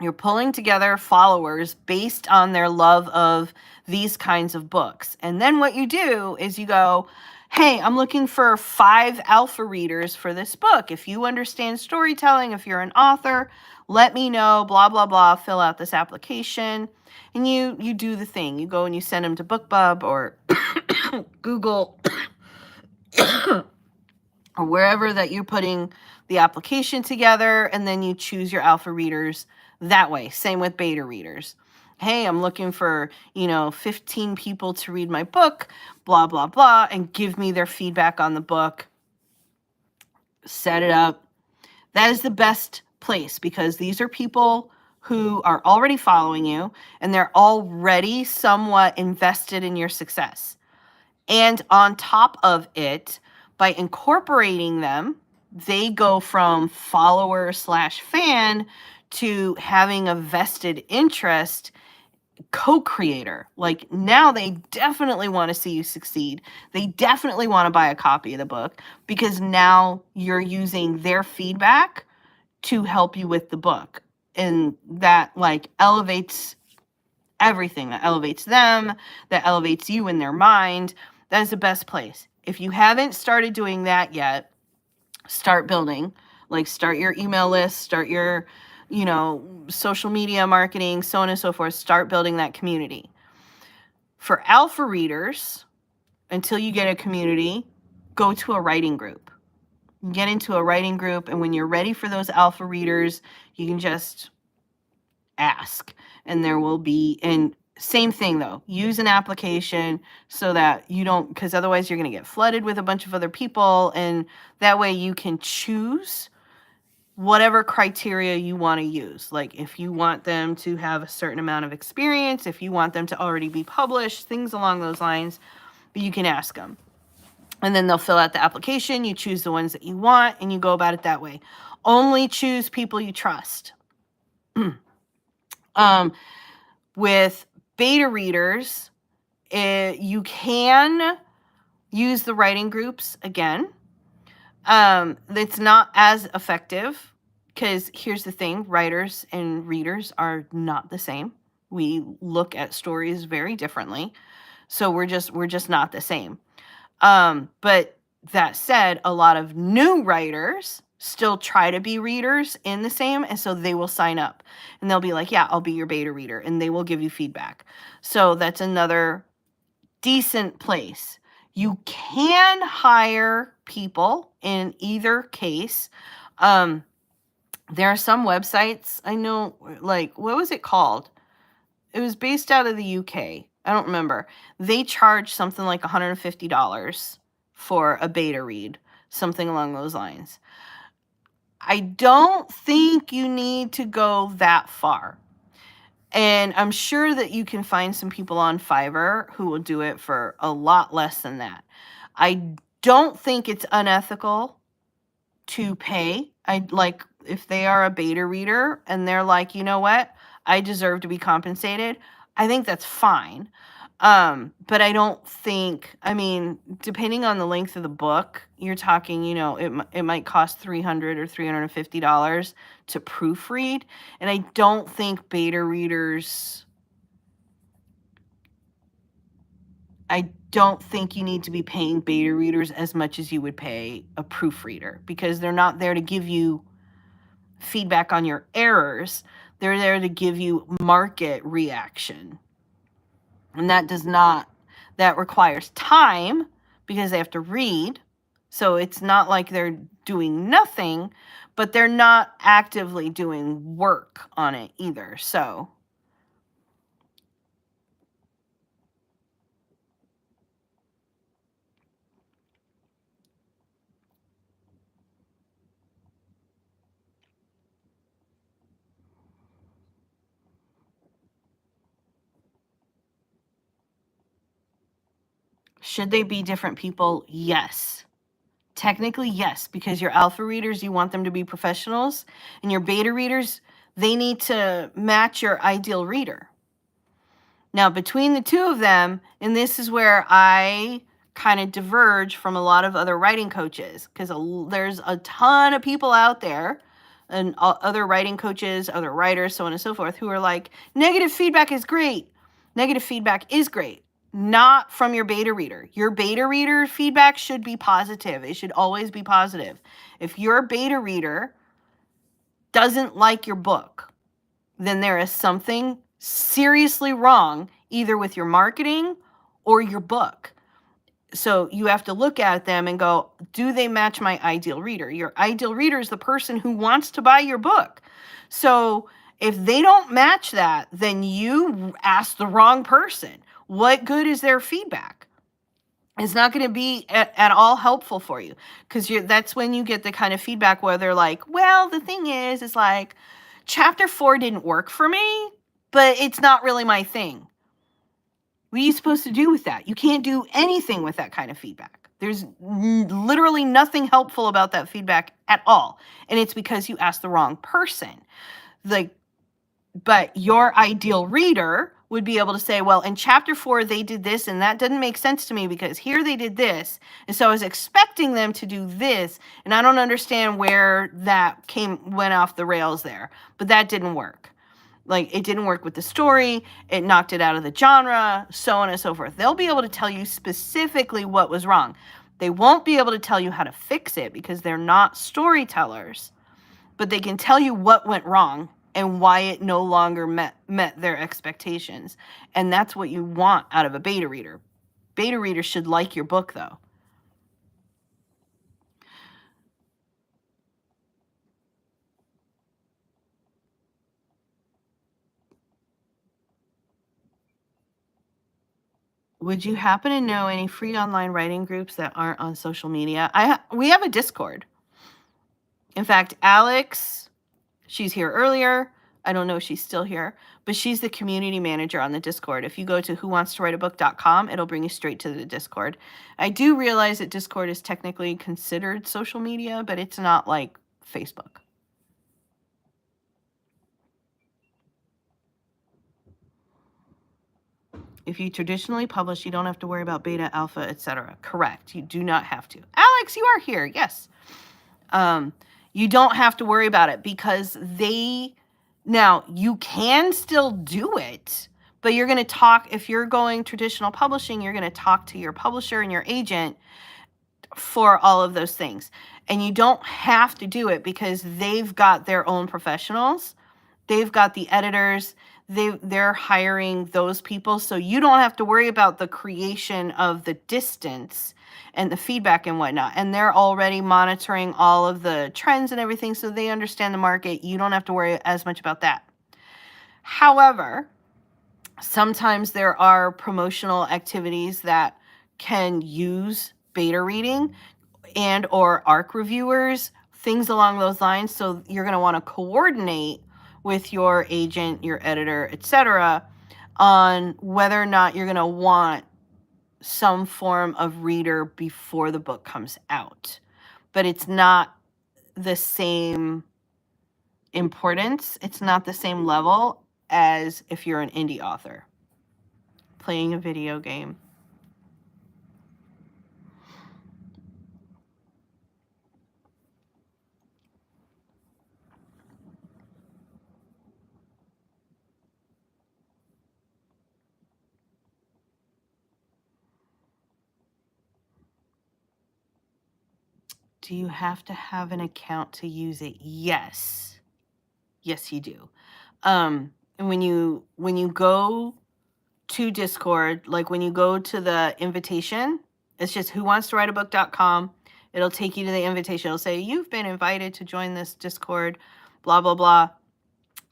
You're pulling together followers based on their love of these kinds of books. And then what you do is you go, hey, I'm looking for 5 alpha readers for this book. If you understand storytelling, if you're an author, let me know, blah, blah, blah, fill out this application. And you do the thing. You go and you send them to BookBub or Google or wherever that you're putting the application together, and then you choose your alpha readers that way. Same with beta readers. hey, I'm looking for, 15 people to read my book, blah, blah, blah, and give me their feedback on the book. Set it up. That is the best place because these are people who are already following you and they're already somewhat invested in your success. And on top of it, by incorporating them, they go from follower slash fan to having a vested interest co-creator. Like now they definitely want to see you succeed. They definitely want to buy a copy of the book because now you're using their feedback to help you with the book. And that like elevates everything. That elevates them, that elevates you in their mind. That is the best place. If you haven't started doing that yet, start building. Like start your email list, start your, social media marketing, so on and so forth. Start building that community. For alpha readers, until you get a community, go to a writing group. Get into a writing group, and when you're ready for those alpha readers, you can just ask, and there will be, and same thing though, use an application so that you don't, because otherwise you're going to get flooded with a bunch of other people, and that way you can choose whatever criteria you want to use. Like if you want them to have a certain amount of experience, if you want them to already be published, things along those lines, you can ask them. And then they'll fill out the application, you choose the ones that you want, and you go about it that way. Only choose people you trust. With beta readers, you can use the writing groups again. It's not as effective because here's the thing, writers and readers are not the same. We look at stories very differently. So we're just not the same. But that said, a lot of new writers still try to be readers in the same, and so they will sign up and they'll be like, yeah, I'll be your beta reader, and they will give you feedback. So that's another decent place. You can hire people in either case. There are some websites I know, like, what was it called? It was based out of the UK. I don't remember. They charge something like $150 for a beta read, something along those lines. I don't think you need to go that far. And I'm sure that you can find some people on Fiverr who will do it for a lot less than that. I don't think it's unethical to pay. If they are a beta reader and they're like, you know what, I deserve to be compensated, I think that's fine. But I don't think, depending on the length of the book, you're talking, it might cost $300 or $350 to proofread. And I don't think beta readers, I don't think you need to be paying beta readers as much as you would pay a proofreader because they're not there to give you feedback on your errors. They're there to give you market reaction. And that requires time because they have to read. So it's not like they're doing nothing, but they're not actively doing work on it either. So should they be different people? Yes. Technically, yes, because your alpha readers, you want them to be professionals, and your beta readers, they need to match your ideal reader. Now, between the two of them, and this is where I kind of diverge from a lot of other writing coaches, because there's a ton of people out there, and other writing coaches, other writers, so on and so forth, who are like, negative feedback is great. Negative feedback is great. Not from your beta reader. Your beta reader feedback should be positive. It should always be positive. If your beta reader doesn't like your book, then there is something seriously wrong either with your marketing or your book. So you have to look at them and go, do they match my ideal reader? Your ideal reader is the person who wants to buy your book. So If they don't match that, then you ask the wrong person. What good is their feedback? It's not going to be at all helpful for you, because that's when you get the kind of feedback where they're like, well, the thing is like, chapter 4 didn't work for me, but it's not really my thing. What are you supposed to do with that? You can't do anything with that kind of feedback. There's literally nothing helpful about that feedback at all. And it's because you asked the wrong person. Like, but your ideal reader would be able to say, well, in chapter 4, they did this, and that didn't make sense to me because here they did this. And so I was expecting them to do this, and I don't understand where that went off the rails there. But that didn't work. Like, it didn't work with the story. It knocked it out of the genre, so on and so forth. They'll be able to tell you specifically what was wrong. They won't be able to tell you how to fix it because they're not storytellers, but they can tell you what went wrong and why it no longer met their expectations. And that's what you want out of a beta reader. Beta readers should like your book, though. Would you happen to know any free online writing groups that aren't on social media? We have a Discord. In fact, Alex, she's here earlier. I don't know if she's still here, but she's the community manager on the Discord. If you go to whowantstowriteabook.com, it'll bring you straight to the Discord. I do realize that Discord is technically considered social media, but it's not like Facebook. If you traditionally publish, you don't have to worry about beta, alpha, etc. Correct. You do not have to. Alex, you are here. Yes. You don't have to worry about it because now you can still do it, but you're going to talk, if you're going traditional publishing, you're going to talk to your publisher and your agent for all of those things. And you don't have to do it because they've got their own professionals. They've got the editors. They're hiring those people. So you don't have to worry about the creation of the distance and the feedback and whatnot. And they're already monitoring all of the trends and everything, so they understand the market. You don't have to worry as much about that. However, sometimes there are promotional activities that can use beta reading and or ARC reviewers, things along those lines. So you're going to want to coordinate with your agent, your editor, etc., on whether or not you're going to want some form of reader before the book comes out. But it's not the same importance. It's not the same level as if you're an indie author playing a video game. Do you have to have an account to use it? Yes. Yes, you do. And when you go to Discord, like when you go to the invitation, it's just whowantstowriteabook.com. It'll take you to the invitation. It'll say, you've been invited to join this Discord, blah, blah, blah.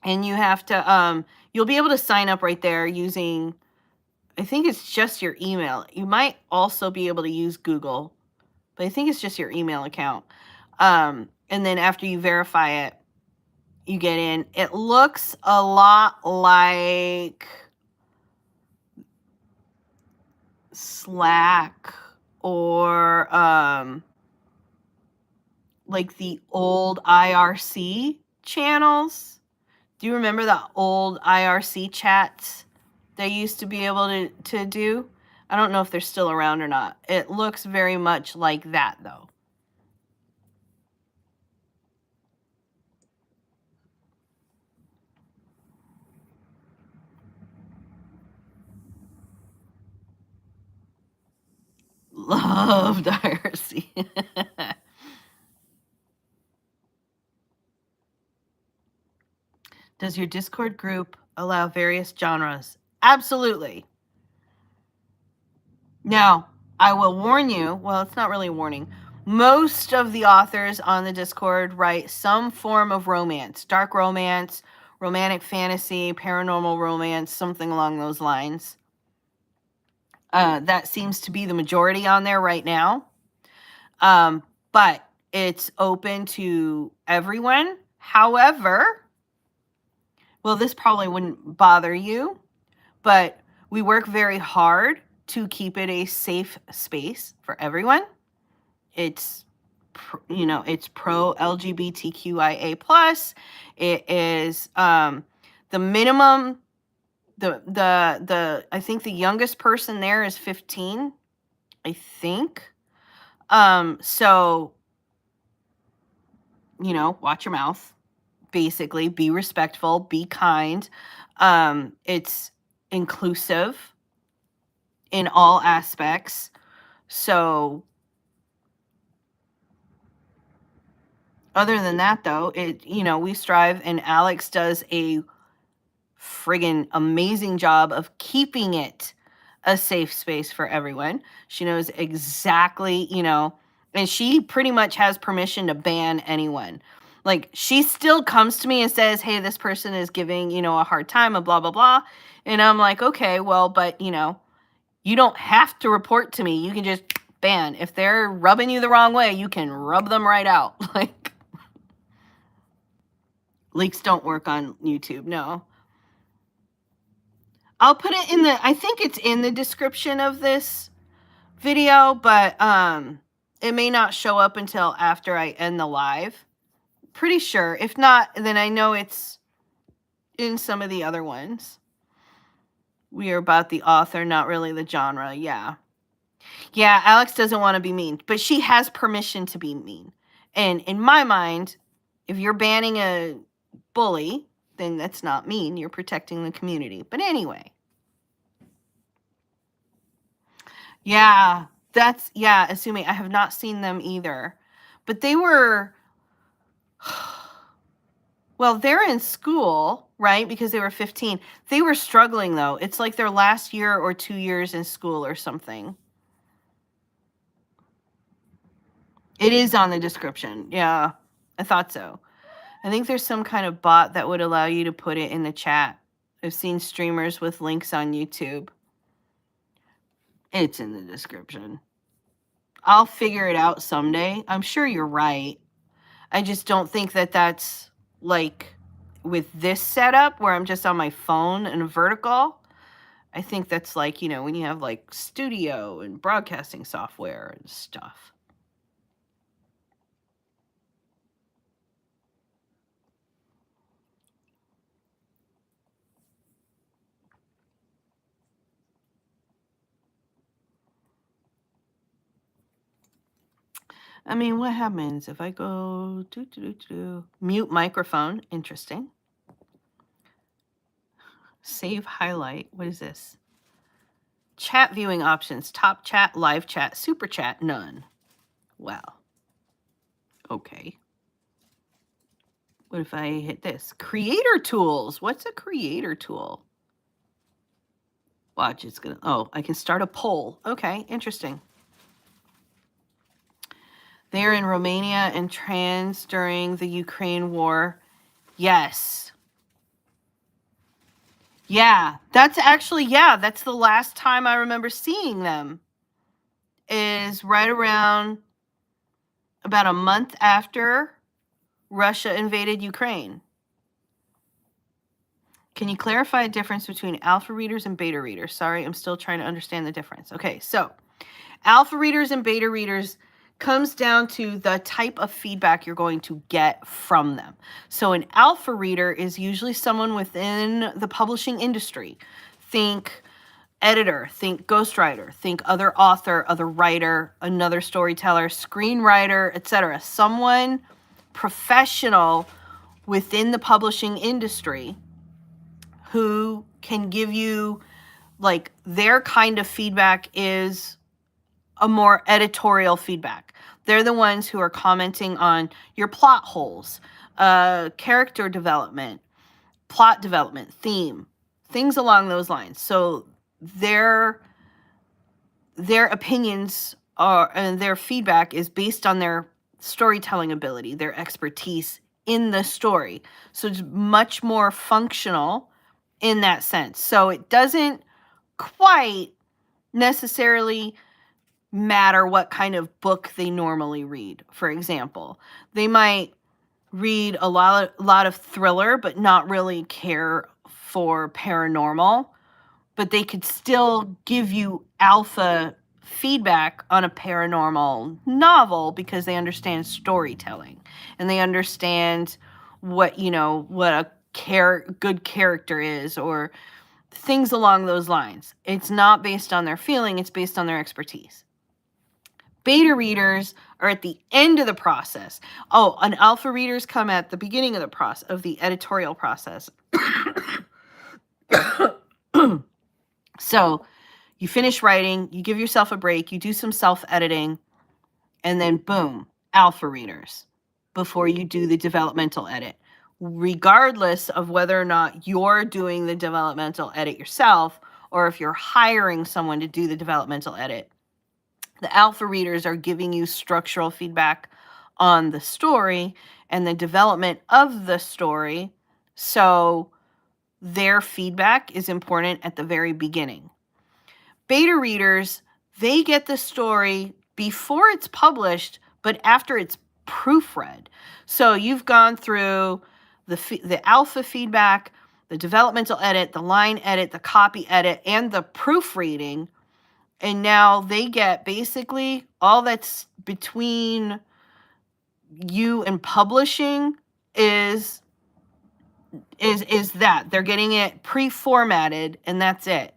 And you have to, you'll be able to sign up right there using, I think it's just your email. You might also be able to use Google, but I think it's just your email account. And then after you verify it, you get in. It looks a lot like Slack or like the old IRC channels. Do you remember the old IRC chats they used to be able to do? I don't know if they're still around or not. It looks very much like that, though. Loved IRC. Does your Discord group allow various genres? Absolutely. Now, I will warn you, well, it's not really a warning. Most of the authors on the Discord write some form of romance, dark romance, romantic fantasy, paranormal romance, something along those lines. That seems to be the majority on there right now. But it's open to everyone. However, well, this probably wouldn't bother you, but we work very hard to keep it a safe space for everyone. It's, it's pro LGBTQIA plus. It is the minimum. I think the youngest person there is 15. I think. So, watch your mouth. Basically, be respectful, be kind. It's inclusive in all aspects. So, other than that, though, we strive, and Alex does a friggin' amazing job of keeping it a safe space for everyone. She knows exactly, and she pretty much has permission to ban anyone. Like, she still comes to me and says, hey, this person is giving, a hard time, a blah, blah, blah. And I'm like, okay, well, but, you don't have to report to me. You can just ban. If they're rubbing you the wrong way, you can rub them right out. Like, leaks don't work on YouTube, no. I'll put it I think it's in the description of this video, but it may not show up until after I end the live. Pretty sure. If not, then I know it's in some of the other ones. We are about the author, not really the genre. Yeah. Yeah, Alex doesn't want to be mean, but she has permission to be mean. And in my mind, if you're banning a bully, then that's not mean. You're protecting the community. But anyway. Yeah, assuming I have not seen them either. But they were, well, they're in school, right? Because they were 15. They were struggling, though. It's like their last year or 2 years in school or something. It is on the description. Yeah, I thought so. I think there's some kind of bot that would allow you to put it in the chat. I've seen streamers with links on YouTube. It's in the description. I'll figure it out someday. I'm sure you're right. I just don't think that that's like with this setup where I'm just on my phone and vertical. I think that's like, when you have like studio and broadcasting software and stuff. I mean, what happens if I go mute microphone? Interesting. Save highlight. What is this? Chat viewing options. Top chat, live chat, super chat, none. Wow. Okay. What if I hit this? Creator tools. What's a creator tool? Watch, it's gonna, I can start a poll. Okay, interesting. They're in Romania and trans during the Ukraine war. Yes. Yeah, that's actually, that's the last time I remember seeing them. Is right around about a month after Russia invaded Ukraine. Can you clarify a difference between alpha readers and beta readers? Sorry, I'm still trying to understand the difference. Okay, so alpha readers and beta readers comes down to the type of feedback you're going to get from them. So an alpha reader is usually someone within the publishing industry. Think editor, think ghostwriter, think other author, other writer, another storyteller, screenwriter, etc. Someone professional within the publishing industry who can give you, like, their kind of feedback is a more editorial feedback. They're the ones who are commenting on your plot holes, character development, plot development, theme, things along those lines. So their opinions are, and their feedback is based on their storytelling ability, their expertise in the story. So it's much more functional in that sense. So it doesn't quite necessarily matter what kind of book they normally read. For example, they might read a lot of thriller but not really care for paranormal, but they could still give you alpha feedback on a paranormal novel because they understand storytelling and they understand what, what a good character is, or things along those lines. It's not based on their feeling, it's based on their expertise. Beta readers are at the end of the process. Oh, and alpha readers come at the beginning of the process, of the editorial process. So you finish writing, you give yourself a break, you do some self-editing, and then boom, alpha readers before you do the developmental edit. Regardless of whether or not you're doing the developmental edit yourself or if you're hiring someone to do the developmental edit, the alpha readers are giving you structural feedback on the story and the development of the story. So their feedback is important at the very beginning. Beta readers, they get the story before it's published, but after it's proofread. So you've gone through the alpha feedback, the developmental edit, the line edit, the copy edit, and the proofreading. And now they get basically all that's between you and publishing is that they're getting it pre-formatted, and that's it.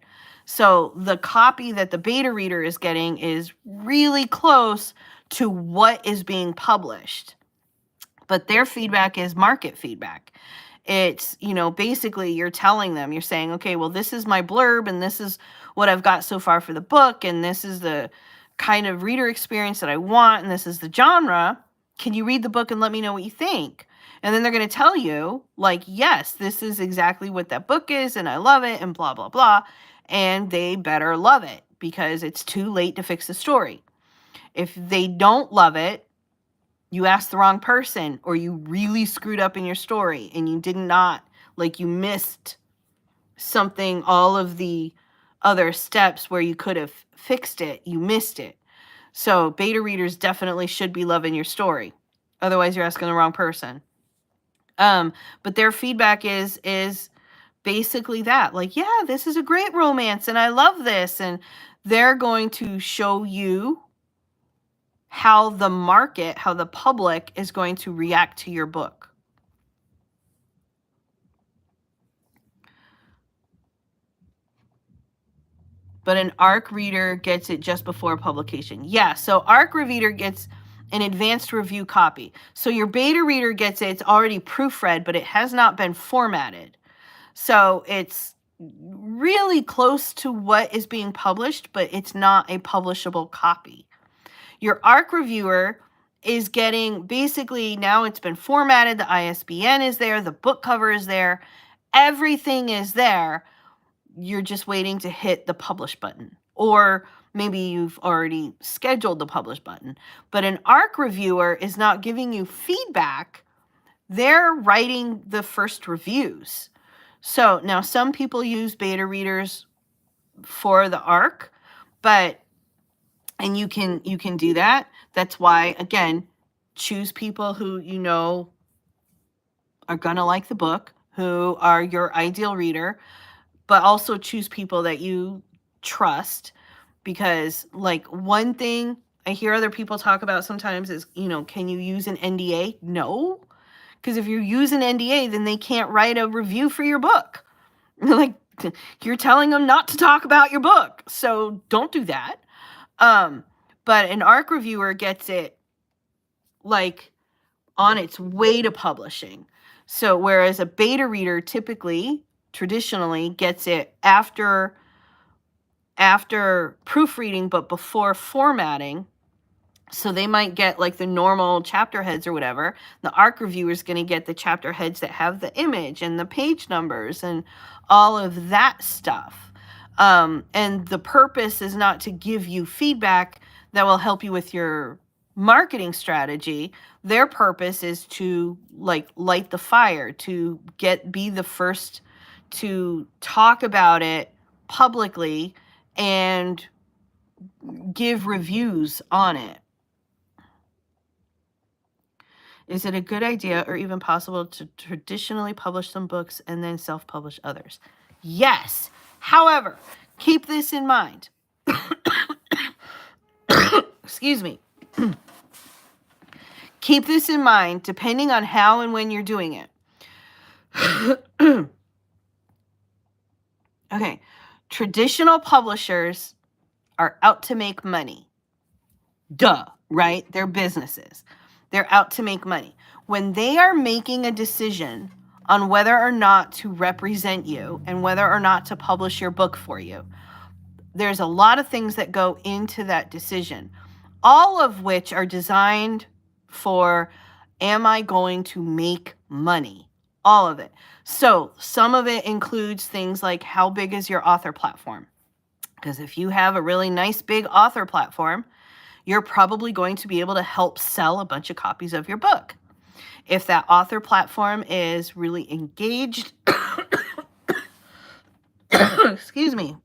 So the copy that the beta reader is getting is really close to what is being published. But their feedback is market feedback. It's, basically you're telling them, you're saying, okay, well, this is my blurb and this is what I've got so far for the book. And this is the kind of reader experience that I want. And this is the genre. Can you read the book and let me know what you think? And then they're going to tell you, like, yes, this is exactly what that book is. And I love it and blah, blah, blah. And they better love it because it's too late to fix the story. If they don't love it, you asked the wrong person, or you really screwed up in your story and you did not, like, you missed something, all of the other steps where you could have fixed it, you missed it. So beta readers definitely should be loving your story. Otherwise you're asking the wrong person. But their feedback is basically that, like, yeah, this is a great romance and I love this. And they're going to show you how the market, how the public is going to react to your book. But an ARC reader gets it just before publication. Yeah, so ARC reader gets an advanced review copy. So your beta reader gets it, it's already proofread, but it has not been formatted. So it's really close to what is being published, but it's not a publishable copy. Your ARC reviewer is getting, basically, now it's been formatted, the ISBN is there, the book cover is there, everything is there. You're just waiting to hit the publish button. Or maybe you've already scheduled the publish button. But an ARC reviewer is not giving you feedback. They're writing the first reviews. So now some people use beta readers for the ARC, and you can do that. That's why, again, choose people who you know are gonna like the book, who are your ideal reader, but also choose people that you trust. Because, like, one thing I hear other people talk about sometimes is, can you use an NDA? No, because if you use an NDA, then they can't write a review for your book. Like, you're telling them not to talk about your book, so don't do that. But an ARC reviewer gets it, like, on its way to publishing. So whereas a beta reader traditionally gets it after proofreading, but before formatting. So they might get, like, the normal chapter heads or whatever. The ARC reviewer is going to get the chapter heads that have the image and the page numbers and all of that stuff. And the purpose is not to give you feedback that will help you with your marketing strategy. Their purpose is to like light the fire, to be the first to talk about it publicly and give reviews on it. Is it a good idea or even possible to traditionally publish some books and then self-publish others? Yes. However, keep this in mind. Excuse me. Keep this in mind depending on how and when you're doing it. Okay. Traditional publishers are out to make money. Duh, right? They're businesses. They're out to make money. When they are making a decision on whether or not to represent you and whether or not to publish your book for you, there's a lot of things that go into that decision, all of which are designed for, am I going to make money? All of it. So some of it includes things like, how big is your author platform? Because if you have a really nice big author platform, you're probably going to be able to help sell a bunch of copies of your book. If that author platform is really engaged, excuse me,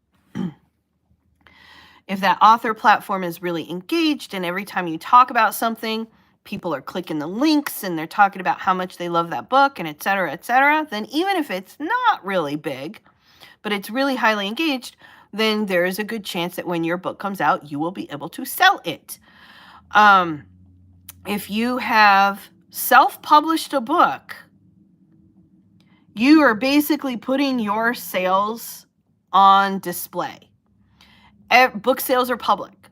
if that author platform is really engaged and every time you talk about something, people are clicking the links and they're talking about how much they love that book and et cetera, then even if it's not really big, but it's really highly engaged, then there is a good chance that when your book comes out, you will be able to sell it. If you have self-published a book, you are basically putting your sales on display. Book sales are public.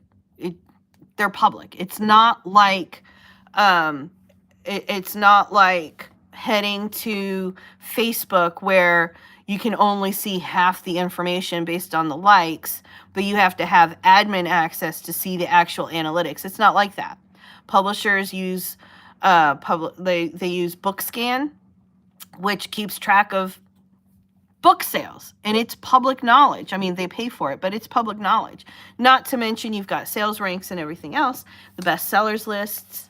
They're public. It's not like it's not like heading to Facebook where you can only see half the information based on the likes, but you have to have admin access to see the actual analytics. It's not like that. Publishers use they use BookScan, which keeps track of book sales, and it's public knowledge. I mean, they pay for it, but it's public knowledge. Not to mention you've got sales ranks and everything else, the bestsellers lists.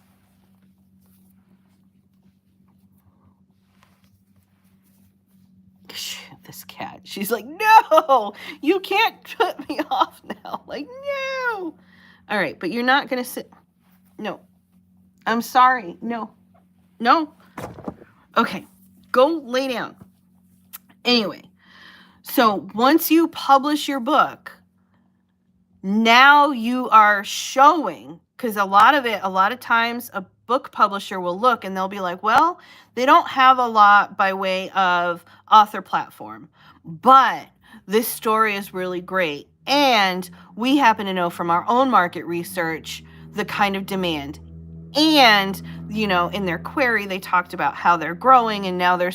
This cat, she's like, no, you can't put me off now. Like, no. All right, but you're not going to sit. No, I'm sorry. No. Okay, go lay down. Anyway, so once you publish your book, now you are showing, because a lot of times a book publisher will look and they'll be like, well, they don't have a lot by way of author platform, but this story is really great. And we happen to know from our own market research the kind of demand. And, in their query, they talked about how they're growing and now they're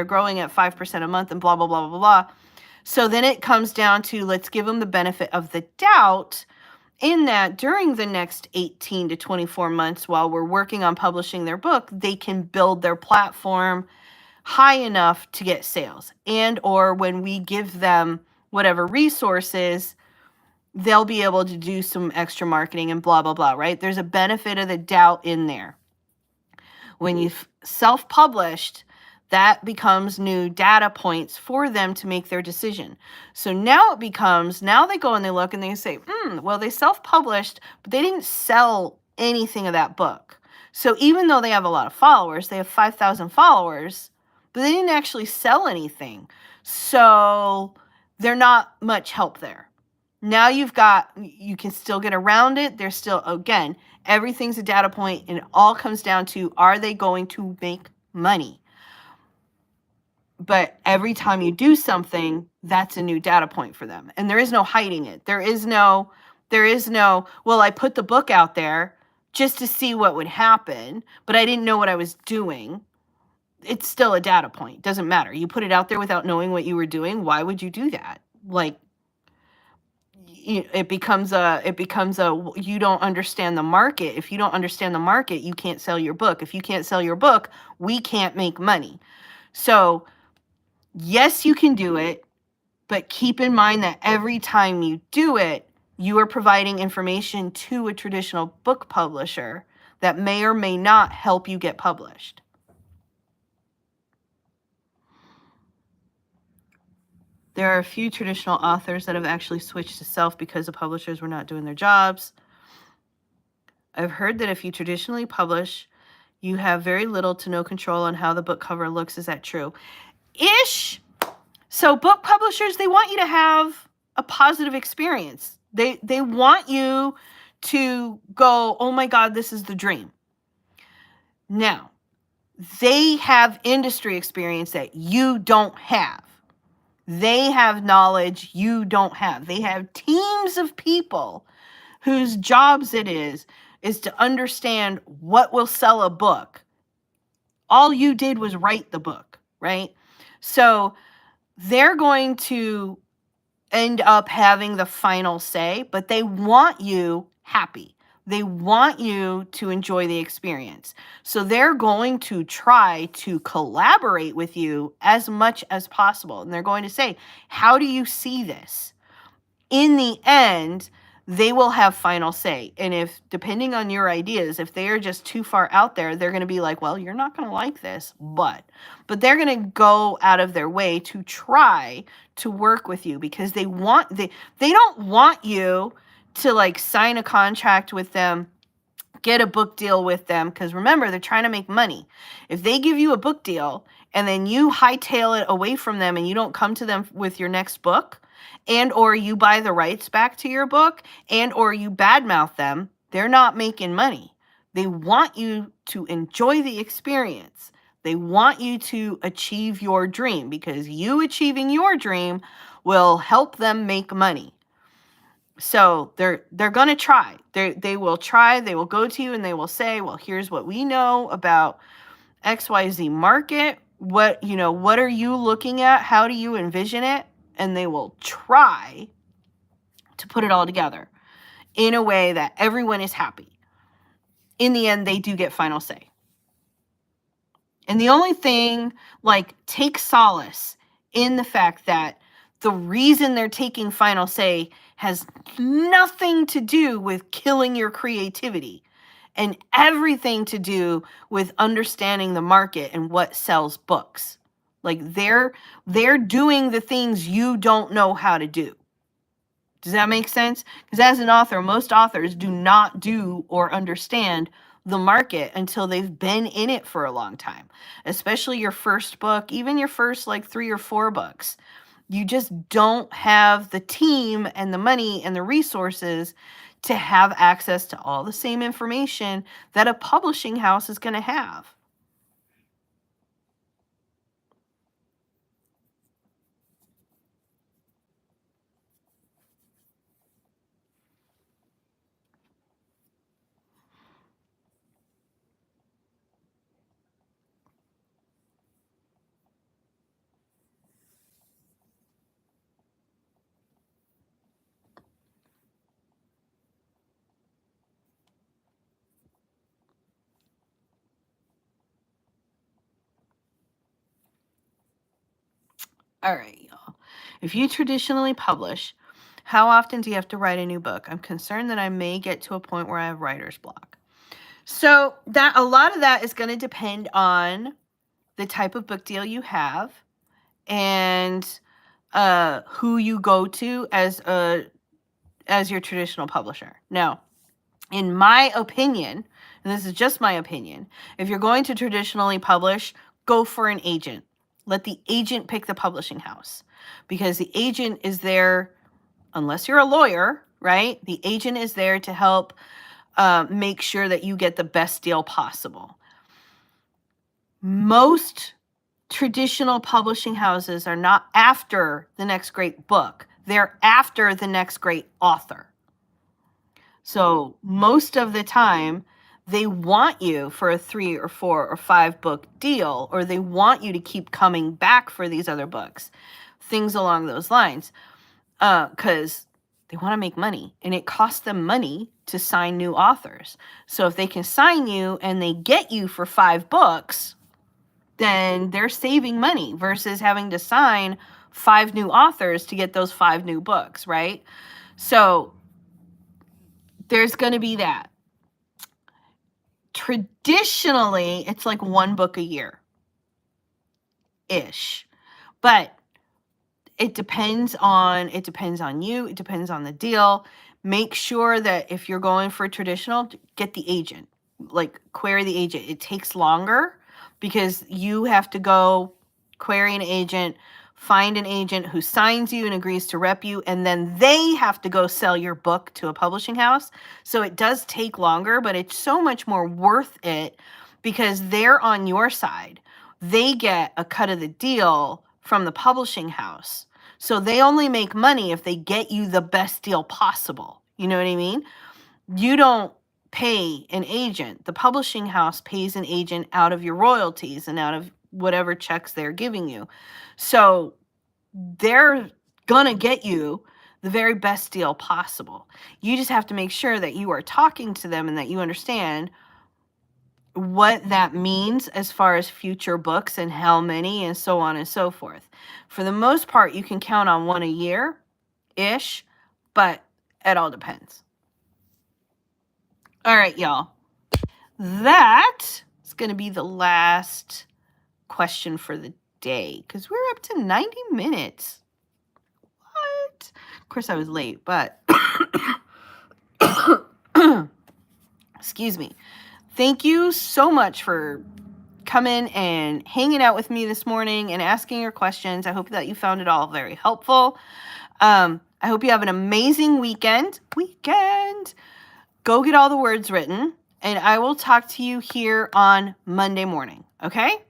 growing at 5% a month and blah, blah, blah, blah, blah. So then it comes down to, let's give them the benefit of the doubt in that during the next 18 to 24 months while we're working on publishing their book, they can build their platform high enough to get sales. And or when we give them whatever resources, they'll be able to do some extra marketing and blah, blah, blah, right? There's a benefit of the doubt in there. When you've self-published, that becomes new data points for them to make their decision. So now they go and they look and they say, well, they self-published, but they didn't sell anything of that book. So even though they have a lot of followers, they have 5,000 followers, but they didn't actually sell anything. So they're not much help there. Now you can still get around it. There's still, again, everything's a data point and it all comes down to, are they going to make money? But every time you do something, that's a new data point for them. And there is no hiding it. There is no, well, I put the book out there just to see what would happen, but I didn't know what I was doing. It's still a data point. Doesn't matter. You put it out there without knowing what you were doing. Why would you do that? Like, it becomes a, you don't understand the market. If you don't understand the market, you can't sell your book. If you can't sell your book, we can't make money. So yes, you can do it, but keep in mind that every time you do it, you are providing information to a traditional book publisher that may or may not help you get published. There are a few traditional authors that have actually switched to self because the publishers were not doing their jobs. I've heard that if you traditionally publish, you have very little to no control on how the book cover looks. Is that true? Ish. So book publishers, they want you to have a positive experience. They want you to go, oh my God, this is the dream. Now, they have industry experience that you don't have. They have knowledge you don't have. They have teams of people whose jobs it is to understand what will sell a book. All you did was write the book, right? So they're going to end up having the final say, but they want you happy. They want you to enjoy the experience. So they're going to try to collaborate with you as much as possible. And they're going to say, how do you see this? In the end, they will have final say. And if, depending on your ideas, if they are just too far out there, they're going to be like, well, you're not going to like this, but they're going to go out of their way to try to work with you because they don't want you to like sign a contract with them, get a book deal with them, because remember, they're trying to make money. If they give you a book deal and then you hightail it away from them and you don't come to them with your next book, and or you buy the rights back to your book, and or you badmouth them, they're not making money. They want you to enjoy the experience. They want you to achieve your dream because you achieving your dream will help them make money. So they're going to try. They will try. They will go to you and they will say, well, here's what we know about XYZ market. What are you looking at? How do you envision it? And they will try to put it all together in a way that everyone is happy. In the end, they do get final say. And the only thing, take solace in the fact that the reason they're taking final say has nothing to do with killing your creativity and everything to do with understanding the market and what sells books. They're doing the things you don't know how to do. Does that make sense? Because as an author, most authors do not do or understand the market until they've been in it for a long time, especially your first book, even your first 3 or 4 books. You just don't have the team and the money and the resources to have access to all the same information that a publishing house is going to have. All right, y'all. If you traditionally publish, how often do you have to write a new book? I'm concerned that I may get to a point where I have writer's block. So that a lot of that is going to depend on the type of book deal you have and who you go to as your traditional publisher. Now, in my opinion, and this is just my opinion, if you're going to traditionally publish, go for an agent. Let the agent pick the publishing house because the agent is there, unless you're a lawyer, right? The agent is there to help make sure that you get the best deal possible. Most traditional publishing houses are not after the next great book. They're after the next great author. So most of the time, they want you for a 3 or 4 or 5 book deal, or they want you to keep coming back for these other books, things along those lines, because they want to make money, and it costs them money to sign new authors. So if they can sign you and they get you for 5 books, then they're saving money versus having to sign 5 new authors to get those 5 new books, right? So there's going to be that. Traditionally, it's like 1 book a year-ish. But it depends on you. It depends on the deal. Make sure that if you're going for traditional, get the agent. Like, query the agent. It takes longer because you have to go query an agent, find an agent who signs you and agrees to rep you, and then they have to go sell your book to a publishing house. So it does take longer, but it's so much more worth it because they're on your side. They get a cut of the deal from the publishing house. So they only make money if they get you the best deal possible. You know what I mean? You don't pay an agent. The publishing house pays an agent out of your royalties and out of whatever checks they're giving you. So they're gonna get you the very best deal possible. You just have to make sure that you are talking to them and that you understand what that means as far as future books and how many and so on and so forth. For the most part, you can count on 1 a year-ish, but it all depends. All right, y'all. That is going to be the last question for the day because we're up to 90 minutes. What? Of course, I was late, but excuse me. Thank you so much for coming and hanging out with me this morning and asking your questions. I hope that you found it all very helpful. I hope you have an amazing weekend. Go get all the words written, and I will talk to you here on Monday morning, okay?